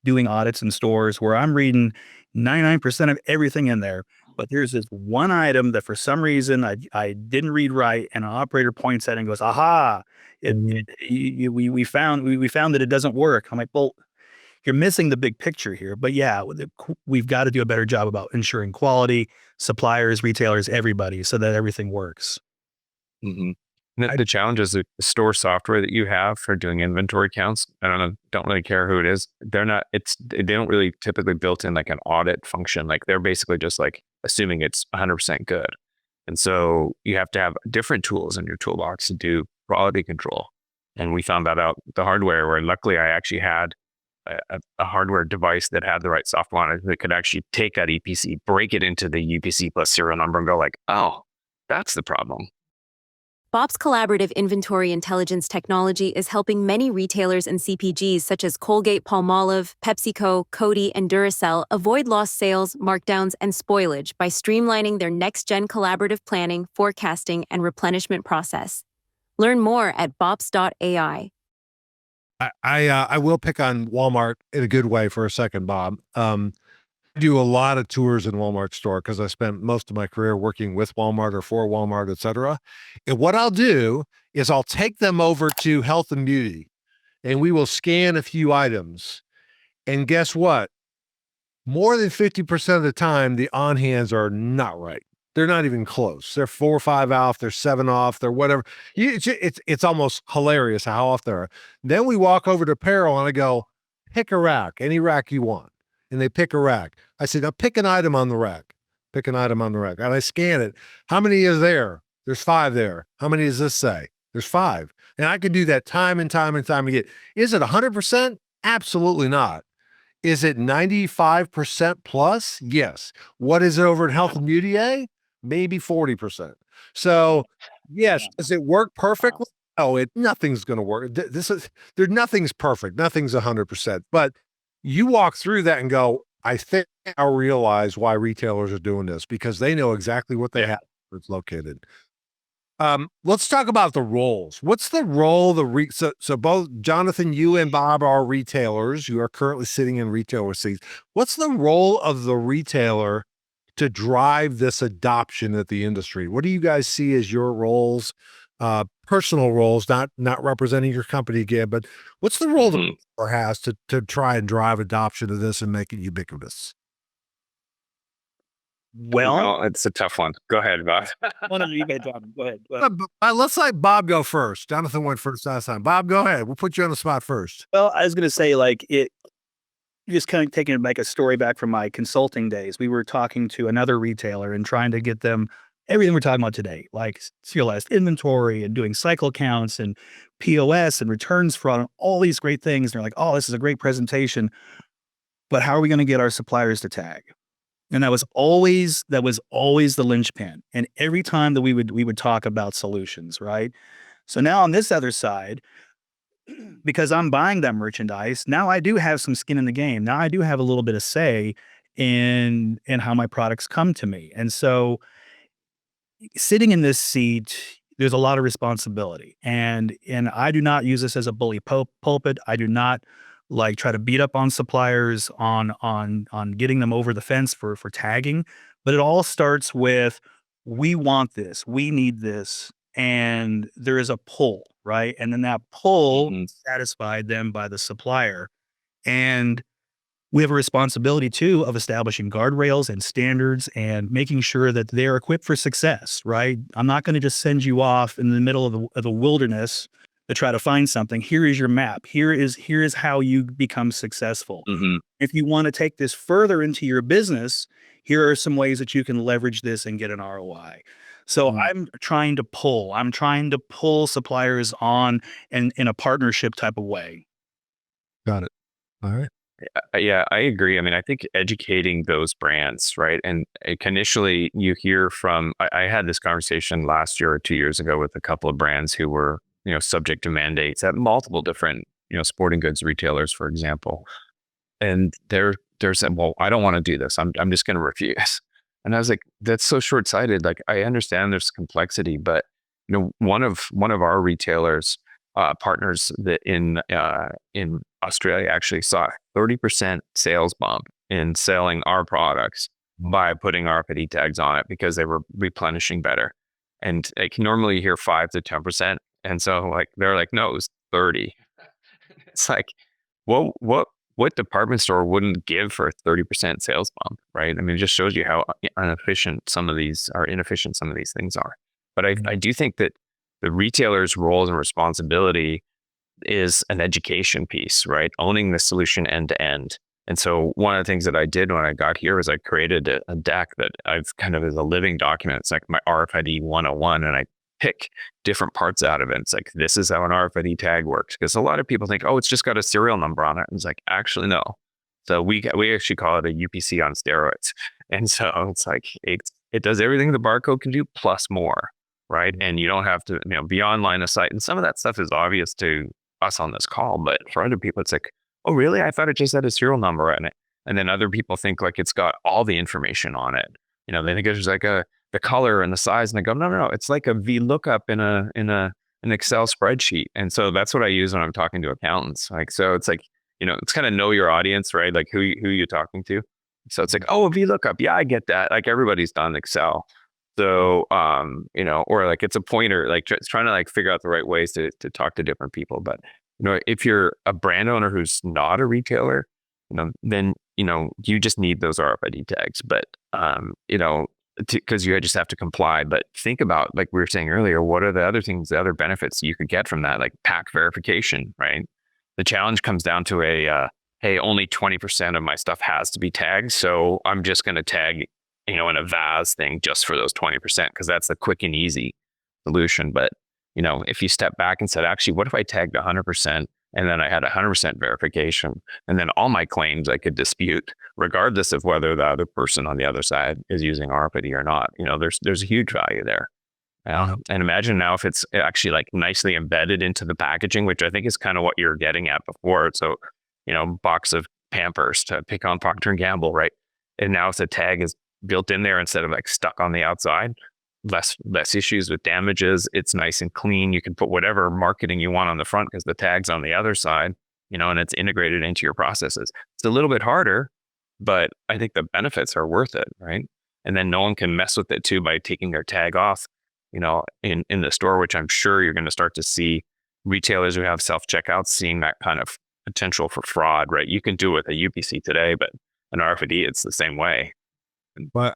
doing audits in stores where I'm reading 99% of everything in there, but there's this one item that for some reason I didn't read right, and an operator points at it and goes, "Aha! We found that it doesn't work." I'm like, "Well, you're missing the big picture here." But yeah, we've got to do a better job about ensuring quality, suppliers, retailers, everybody, so that everything works. Mm-hmm. The challenge is the store software that you have for doing inventory counts. Don't really care who it is. They don't really typically built in like an audit function. Like they're basically just like assuming it's 100% good. And so you have to have different tools in your toolbox to do quality control. And we found that out the hardware, where luckily I actually had a hardware device that had the right software on it that could actually take that EPC, break it into the UPC plus serial number, and go like, oh, that's the problem. BOP's collaborative inventory intelligence technology is helping many retailers and CPGs such as Colgate-Palmolive, PepsiCo, Coty, and Duracell avoid lost sales, markdowns, and spoilage by streamlining their next-gen collaborative planning, forecasting, and replenishment process. Learn more at bops.ai. I will pick on Walmart in a good way for a second, Bob. I do a lot of tours in Walmart store because I spent most of my career working with Walmart or for Walmart, et cetera. And what I'll do is I'll take them over to health and beauty, and we will scan a few items. And guess what? More than 50% of the time, the on-hands are not right. They're not even close. They're 4 or 5 off. They're 7 off. They're whatever. It's almost hilarious how off they are. Then we walk over to apparel, and I go, pick a rack, any rack you want. And they pick a rack. I said, now pick an item on the rack. Pick an item on the rack. And I scan it. How many is there? There's 5 there. How many does this say? There's 5. And I could do that time and time and time again. Is it 100%? Absolutely not. Is it 95% plus? Yes. What is it over in health and beauty? Maybe 40%. So yes, does it work perfectly? Oh, nothing's going to work. Nothing's perfect. Nothing's 100%. But you walk through that and go, I think I realize why retailers are doing this, because they know exactly what they have, where it's located. Let's talk about the roles. What's the role? So both Jonathan, you and Bob are retailers. You are currently sitting in retailer seats. What's the role of the retailer to drive this adoption at the industry? What do you guys see as your roles, personal roles, not representing your company again, but what's the role the retailer has to try and drive adoption of this and make it ubiquitous? Well, it's a tough one. Go ahead, Bob. Go ahead. Let's let Bob go first. Jonathan went first last time. Bob, go ahead. We'll put you on the spot first. Well, I was going to say, like, just kind of taking like a story back from my consulting days. We were talking to another retailer and trying to get them everything we're talking about today, like serialized inventory and doing cycle counts and POS and returns fraud and all these great things. And they're like, oh, this is a great presentation, but how are we going to get our suppliers to tag? And that was always the linchpin. And every time that we would talk about solutions, right? So now on this other side, because I'm buying that merchandise, now I do have some skin in the game. Now I do have a little bit of say in how my products come to me. And so sitting in this seat, there's a lot of responsibility. And I do not use this as a bully pulpit. I do not like try to beat up on suppliers on getting them over the fence for tagging. But it all starts with, we want this, we need this, and there is a pull, right? And then that pull satisfied then by the supplier. And we have a responsibility too of establishing guardrails and standards and making sure that they're equipped for success, right? I'm not going to just send you off in the middle of the wilderness to try to find something. Here is your map. Here is how you become successful. If you want to take this further into your business, here are some ways that you can leverage this and get an ROI. So I'm trying to pull suppliers on in a partnership type of way. Got it. All right. Yeah, I agree. I mean, I think educating those brands, right? And initially you hear from, I had this conversation last year or 2 years ago with a couple of brands who were, subject to mandates at multiple different, sporting goods retailers, for example. And they're saying, well, I don't want to do this. I'm just going to refuse. And I was like, that's so short-sighted. Like, I understand there's complexity, but one of our retailers, partners that in Australia actually saw a 30% sales bump in selling our products by putting RFID tags on it because they were replenishing better. And like normally you hear 5 to 10%. And so like they're like, no, it was 30. It's like, what department store wouldn't give for a 30% sales bump, right? I mean, it just shows you how inefficient some of these things are. But I do think that the retailer's roles and responsibility is an education piece, right? Owning the solution end to end. And so one of the things that I did when I got here was I created a deck that I've kind of as a living document. It's like my RFID 101, and I pick different parts out of it. It's like, this is how an RFID tag works. Because a lot of people think, oh, it's just got a serial number on it. And it's like, actually, no. So we actually call it a UPC on steroids. And so it's like, it does everything the barcode can do plus more, right? And you don't have to, beyond line of sight. And some of that stuff is obvious to us on this call, but for other people, it's like, oh, really? I thought it just had a serial number in it. And then other people think like it's got all the information on it. They think it's like the color and the size, and I go, no, it's like a VLOOKUP in an Excel spreadsheet. And so that's what I use when I'm talking to accountants. Like, so it's like, it's kind of know your audience, right? Like who you're talking to. So it's like, oh, a VLOOKUP. Yeah, I get that. Like everybody's done Excel. So, or like it's a pointer, like it's trying to like figure out the right ways to talk to different people. But, if you're a brand owner who's not a retailer, then, you just need those RFID tags. But, because you just have to comply. But think about, like we were saying earlier, what are the other things, the other benefits you could get from that, like pack verification, right? The challenge comes down to hey, only 20% of my stuff has to be tagged. So I'm just going to tag, in a VAS thing just for those 20%, because that's the quick and easy solution. But, if you step back and said, actually, what if I tagged 100% And then I had 100% verification. And then all my claims I could dispute, regardless of whether the other person on the other side is using RFID or not. There's a huge value there. And imagine now if it's actually like nicely embedded into the packaging, which I think is kind of what you're getting at before. So, box of Pampers, to pick on Procter Gamble, right? And now if the tag is built in there instead of like stuck on the outside, less issues with damages. It's nice and clean. You can put whatever marketing you want on the front because the tag's on the other side, and it's integrated into your processes. It's a little bit harder, but I think the benefits are worth it, right? And then no one can mess with it too by taking their tag off, in the store, which I'm sure you're going to start to see retailers who have self-checkouts seeing that kind of potential for fraud, right? You can do it with a UPC today, but an RFID, it's the same way. But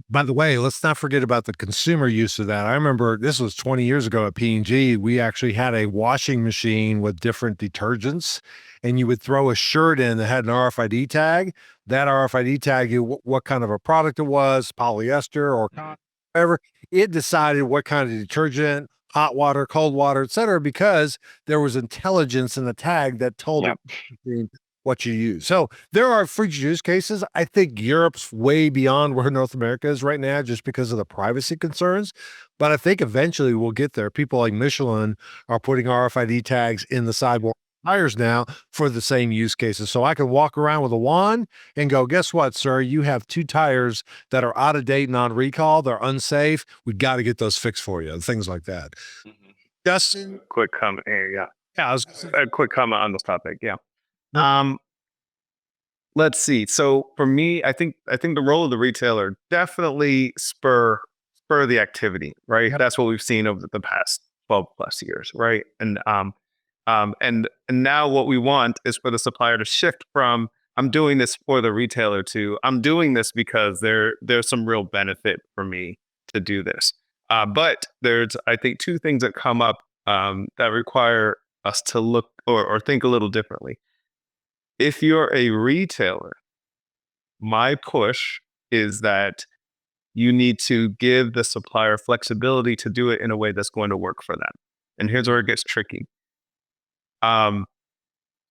by the way, let's not forget about the consumer use of that. I remember this was 20 years ago at P&G. We actually had a washing machine with different detergents, and you would throw a shirt in that had an RFID tag. That RFID tag, what kind of a product it was, polyester or cotton, whatever. It decided what kind of detergent, hot water, cold water, et cetera, because there was intelligence in the tag that told it what you use. So there are fridge use cases. I think Europe's way beyond where North America is right now just because of the privacy concerns. But I think eventually we'll get there. People like Michelin are putting RFID tags in the sidewalk tires now for the same use cases. So I can walk around with a wand and go, guess what, sir? You have 2 tires that are out of date and on recall. They're unsafe. We've got to get those fixed for you. Things like that. Mm-hmm. Justin? Quick comment here. Yeah. Yeah, A quick comment on this topic. Yeah. Let's see. So for me, I think the role of the retailer definitely spur the activity, right? Yep. That's what we've seen over the past 12 plus years, right? And now what we want is for the supplier to shift from I'm doing this for the retailer to I'm doing this because there's some real benefit for me to do this. But there's, I think, 2 things that come up that require us to look or think a little differently. If you're a retailer, my push is that you need to give the supplier flexibility to do it in a way that's going to work for them. And here's where it gets tricky.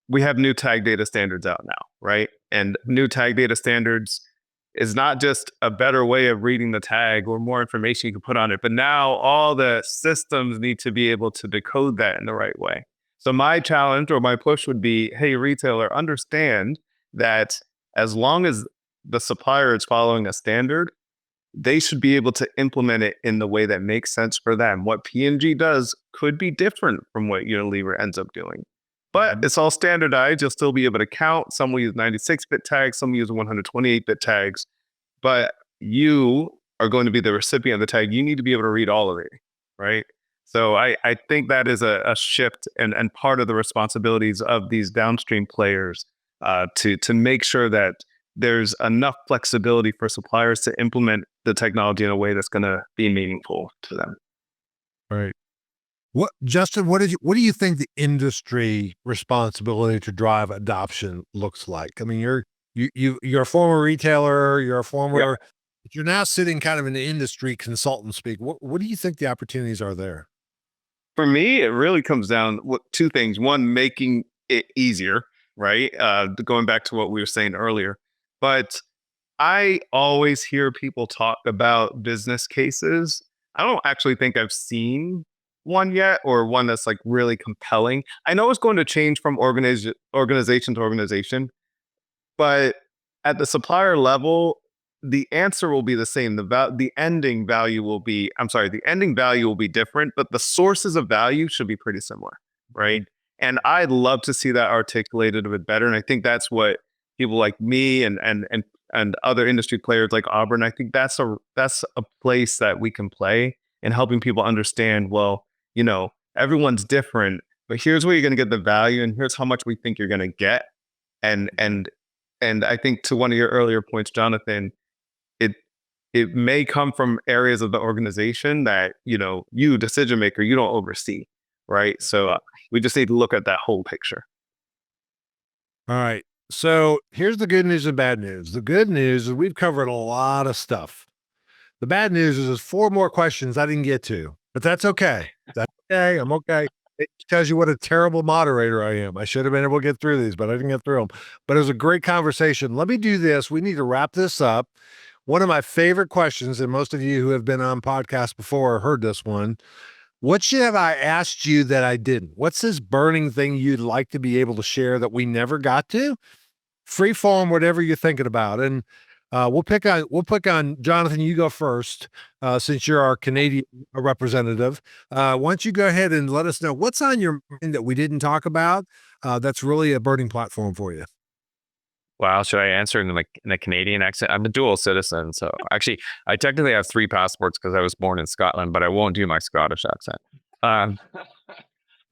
We have new tag data standards out now, right? And new tag data standards is not just a better way of reading the tag or more information you can put on it, but now all the systems need to be able to decode that in the right way. So my challenge or my push would be, hey, retailer, understand that as long as the supplier is following a standard, they should be able to implement it in the way that makes sense for them. What P&G does could be different from what Unilever ends up doing. But it's all standardized. You'll still be able to count. Some will use 96-bit tags. Some will use 128-bit tags. But you are going to be the recipient of the tag. You need to be able to read all of it, right? So I think that is a shift and part of the responsibilities of these downstream players to make sure that there's enough flexibility for suppliers to implement the technology in a way that's going to be meaningful to them. Right. Justin, what do you think the industry responsibility to drive adoption looks like? I mean, you're a former retailer, but you're now sitting kind of in the industry consultant speak. What do you think the opportunities are there? For me, it really comes down to 2 things. One, making it easier, right? Going back to what we were saying earlier. But I always hear people talk about business cases. I don't actually think I've seen one yet, or one that's like really compelling. I know it's going to change from organization to organization, but at the supplier level, the answer will be the same. The ending value will be different, but the sources of value should be pretty similar, right? And I'd love to see that articulated a bit better. And I think that's what people like me and other industry players like Auburn, I think that's a place that we can play in helping people understand, well, everyone's different, but here's where you're going to get the value, and here's how much we think you're going to get. And I think to one of your earlier points, Jonathan, it may come from areas of the organization that, you decision maker, you don't oversee, right? So we just need to look at that whole picture. All right. So here's the good news and bad news. The good news is we've covered a lot of stuff. The bad news is there's 4 more questions I didn't get to, but that's okay. That's okay. I'm okay. It tells you what a terrible moderator I am. I should have been able to get through these, but I didn't get through them. But it was a great conversation. Let me do this. We need to wrap this up. One of my favorite questions, and most of you who have been on podcasts before heard this one. What should have I asked you that I didn't? What's this burning thing you'd like to be able to share that we never got to? Free form, whatever you're thinking about. And we'll pick on Jonathan. You go first, since you're our Canadian representative. Why don't you go ahead and let us know what's on your mind that we didn't talk about? That's really a burning platform for you. Wow, should I answer in the Canadian accent? I'm a dual citizen, so actually, I technically have 3 passports because I was born in Scotland, but I won't do my Scottish accent. Um,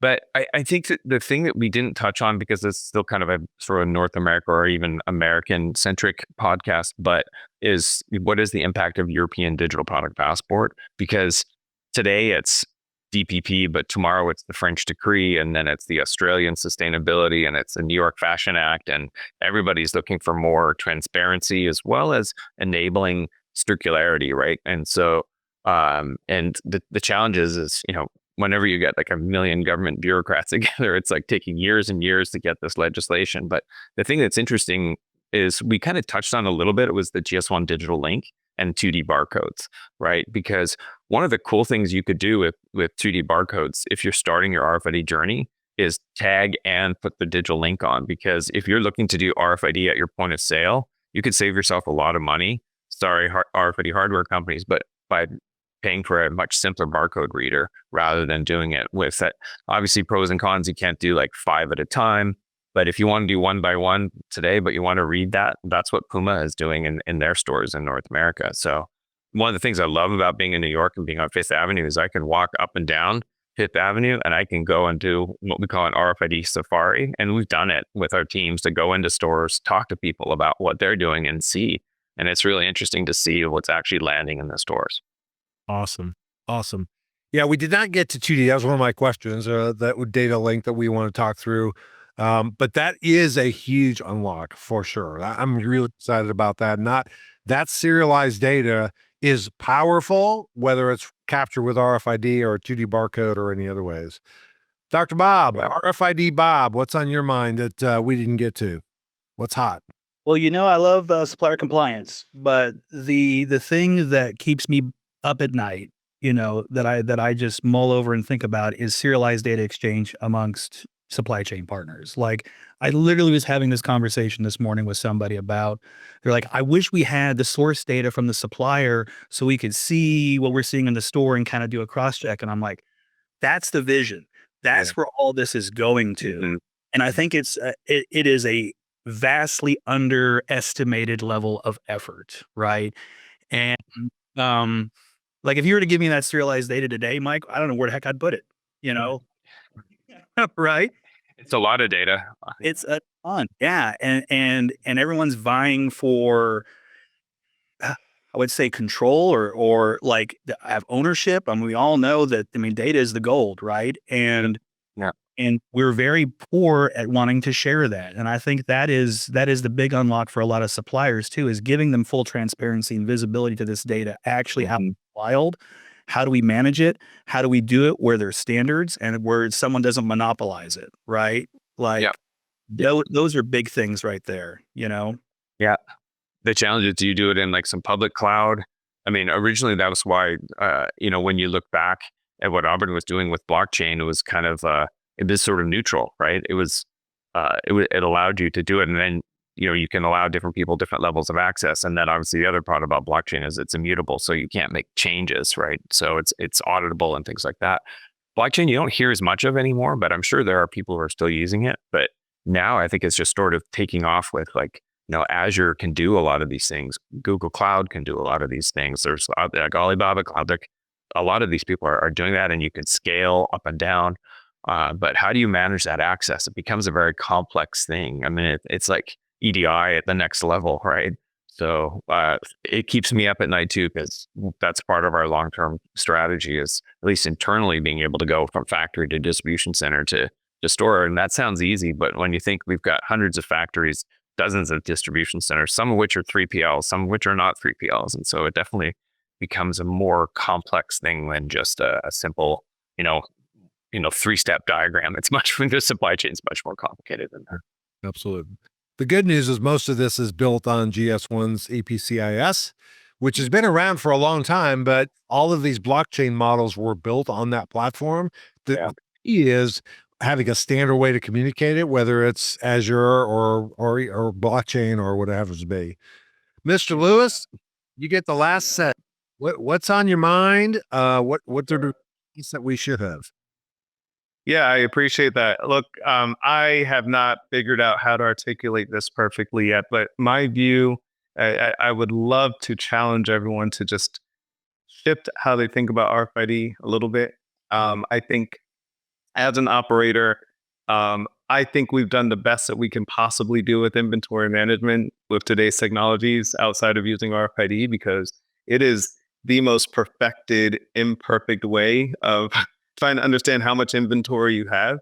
but I think that the thing that we didn't touch on, because it's still kind of a sort of North America or even American centric podcast, but is what is the impact of European digital product passport? Because today it's DPP, but tomorrow it's the French decree, and then it's the Australian sustainability, and it's the New York Fashion Act, and everybody's looking for more transparency as well as enabling circularity, right? And so, and the challenge is, whenever you get like a million government bureaucrats together, it's like taking years and years to get this legislation. But the thing that's interesting is we kind of touched on a little bit. It was the GS1 digital link and 2D barcodes, right? Because one of the cool things you could do with 2D barcodes, if you're starting your RFID journey, is tag and put the digital link on. Because if you're looking to do RFID at your point of sale, you could save yourself a lot of money. Sorry, RFID hardware companies, but by paying for a much simpler barcode reader rather than doing it with it. Obviously, pros and cons, you can't do like 5 at a time. But if you want to do 1 by 1 today, but you want to read that, that's what Puma is doing in their stores in North America. So one of the things I love about being in New York and being on Fifth Avenue is I can walk up and down Fifth Avenue and I can go and do what we call an RFID safari. And we've done it with our teams to go into stores, talk to people about what they're doing and see. And it's really interesting to see what's actually landing in the stores. Awesome. Yeah, we did not get to 2D. That was one of my questions, that data link that we want to talk through. But that is a huge unlock for sure. I'm really excited about that. Not that serialized data is powerful, whether it's captured with RFID or a 2D barcode or any other ways. Dr. Bob, RFID Bob, what's on your mind that we didn't get to? What's hot? Well, I love supplier compliance, but the thing that keeps me up at night, that I just mull over and think about is serialized data exchange amongst supply chain partners. Like, I literally was having this conversation this morning with somebody about, they're like, I wish we had the source data from the supplier so we could see what we're seeing in the store and kind of do a cross check. And I'm like, that's the vision. That's where all this is going to. Mm-hmm. And I think it is a vastly underestimated level of effort, right? And like, if you were to give me that serialized data today, Mike, I don't know where the heck I'd put it, right? It's a lot of data. It's a ton. Yeah. And everyone's vying for, I would say, control or like have ownership. I mean, we all know that, data is the gold, right? And we're very poor at wanting to share that. And I think that is the big unlock for a lot of suppliers too, is giving them full transparency and visibility to this data actually out in the wild. How do we manage it? How do we do it where there's standards and where someone doesn't monopolize it, right? Like, those are big things right there, Yeah. The challenge is, do you do it in like some public cloud? I mean, originally that was why, when you look back at what Auburn was doing with blockchain, it was kind of, it was sort of neutral, right? It was, it allowed you to do it. And then, you can allow different people different levels of access. And then obviously the other part about blockchain is it's immutable. So you can't make changes, right? So it's auditable and things like that. Blockchain, you don't hear as much of anymore, but I'm sure there are people who are still using it. But now I think it's just sort of taking off with like, Azure can do a lot of these things. Google Cloud can do a lot of these things. There's like Alibaba Cloud. A lot of these people are doing that, and you can scale up and down. But how do you manage that access? It becomes a very complex thing. I mean, it's like EDI at the next level, right? So it keeps me up at night too, because that's part of our long-term strategy, is at least internally being able to go from factory to distribution center to store. And that sounds easy, but when you think we've got hundreds of factories, dozens of distribution centers, some of which are 3PLs, some of which are not 3PLs. And so it definitely becomes a more complex thing than just a simple, 3-step diagram. It's the supply chain is much more complicated than that. Absolutely. The good news is most of this is built on GS1's EPCIS, which has been around for a long time, but all of these blockchain models were built on that platform. The key is having a standard way to communicate it, whether it's Azure or blockchain or whatever it be. Mr. Lewis, you get the last set. What's on your mind? What are the things that we should have? Yeah, I appreciate that. Look, I have not figured out how to articulate this perfectly yet, but my view, I would love to challenge everyone to just shift how they think about RFID a little bit. I think as an operator, I think we've done the best that we can possibly do with inventory management with today's technologies outside of using RFID, because it is the most perfected, imperfect way of trying to understand how much inventory you have.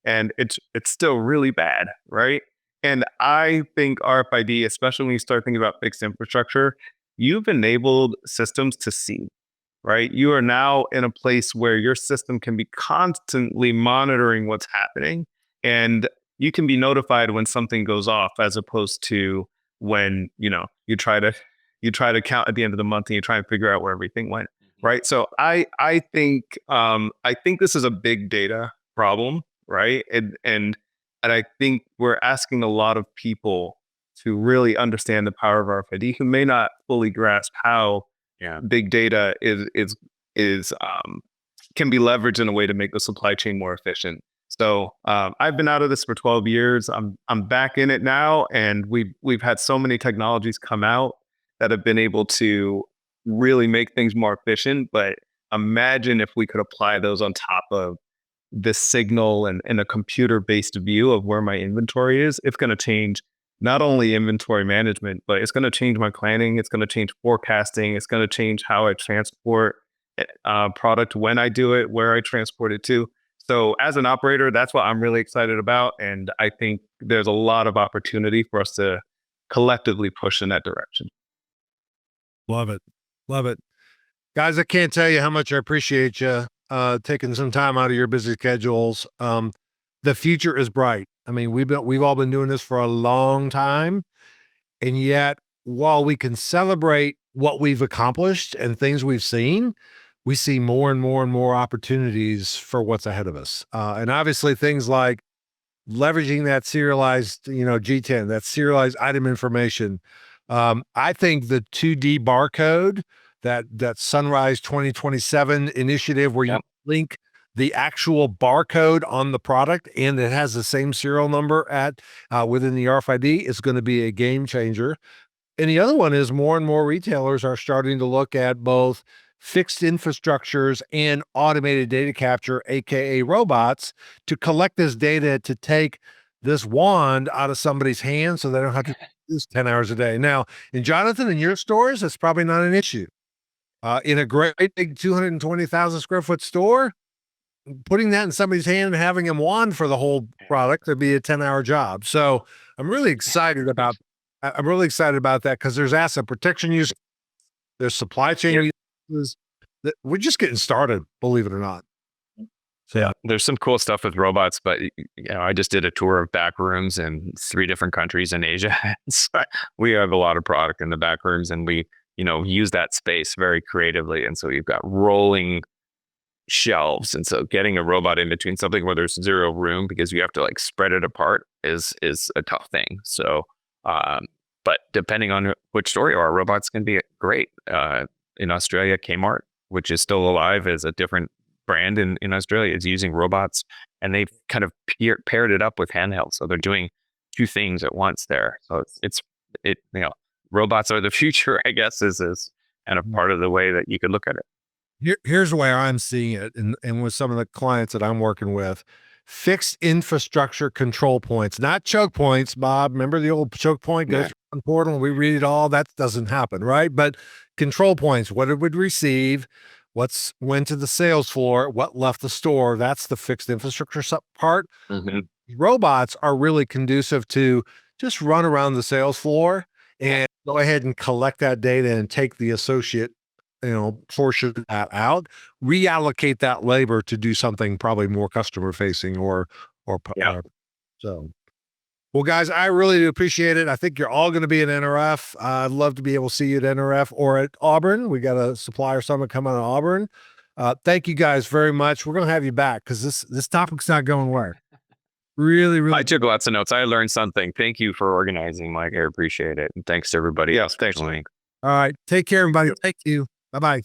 And it's still really bad, right? And I think RFID, especially when you start thinking about fixed infrastructure, you've enabled systems to see, right? You are now in a place where your system can be constantly monitoring what's happening, and you can be notified when something goes off, as opposed to when, you try to count at the end of the month and you try and figure out where everything went. Right. So I think this is a big data problem, right? And I think we're asking a lot of people to really understand the power of RFID who may not fully grasp how big data can be leveraged in a way to make the supply chain more efficient. So I've been out of this for 12 years. I'm back in it now, and we've had so many technologies come out that have been able to really make things more efficient. But imagine if we could apply those on top of this signal and a computer-based view of where my inventory is. It's going to change not only inventory management, but it's going to change my planning. It's going to change forecasting. It's going to change how I transport product, when I do it, where I transport it to. So as an operator, that's what I'm really excited about. And I think there's a lot of opportunity for us to collectively push in that direction. Love it. Love it. Guys, I can't tell you how much I appreciate you taking some time out of your busy schedules. The future is bright. I mean, we've all been doing this for a long time. And yet, while we can celebrate what we've accomplished and things we've seen, we see more and more and more opportunities for what's ahead of us. And obviously things like leveraging that serialized, G10, that serialized item information. I think the 2D barcode, that Sunrise 2027 initiative where you link the actual barcode on the product and it has the same serial number within the RFID is going to be a game changer. And the other one is more and more retailers are starting to look at both fixed infrastructures and automated data capture, AKA robots, to collect this data to take this wand out of somebody's hand so they don't have to do this 10 hours a day. Now, in Jonathan, in your stores, it's probably not an issue. In a great big 220,000 square foot store, putting that in somebody's hand and having him wand for the whole product would be a 10-hour job. So I'm really excited about that because there's asset protection use, there's supply chain uses. We're just getting started, believe it or not. So yeah, there's some cool stuff with robots, but I just did a tour of back rooms in 3 different countries in Asia. So we have a lot of product in the back rooms, and we use that space very creatively. And so you've got rolling shelves, and so getting a robot in between something where there's zero room because you have to spread it apart is a tough thing. So, but depending on which store you are, robots can be great. In Australia, Kmart, which is still alive, is a different brand in Australia, is using robots, and they've kind of paired it up with handhelds. So they're doing 2 things at once there. So robots are the future, I guess, is kind of part of the way that you could look at it. Here's the way I'm seeing it, and with some of the clients that I'm working with, fixed infrastructure control points, not choke points, Bob. Remember the old choke point goes on portal and we read it all? That doesn't happen, right? But control points, what it would receive, what's went to the sales floor, what left the store. That's the fixed infrastructure part. Mm-hmm. Robots are really conducive to just run around the sales floor and go ahead and collect that data and take the associate portion that out, reallocate that labor to do something probably more customer facing or Yeah. so. Well, guys, I really do appreciate it. I think you're all going to be at NRF. I'd love to be able to see you at NRF or at Auburn. We got a supplier summit coming out of Auburn. Thank you guys very much. We're going to have you back because this topic's not going away. Really, really. I took lots of notes. I learned something. Thank you for organizing, Mike. I appreciate it. And thanks to everybody. Yes, thanks. Joining. All right. Take care, everybody. Thank you. Bye-bye.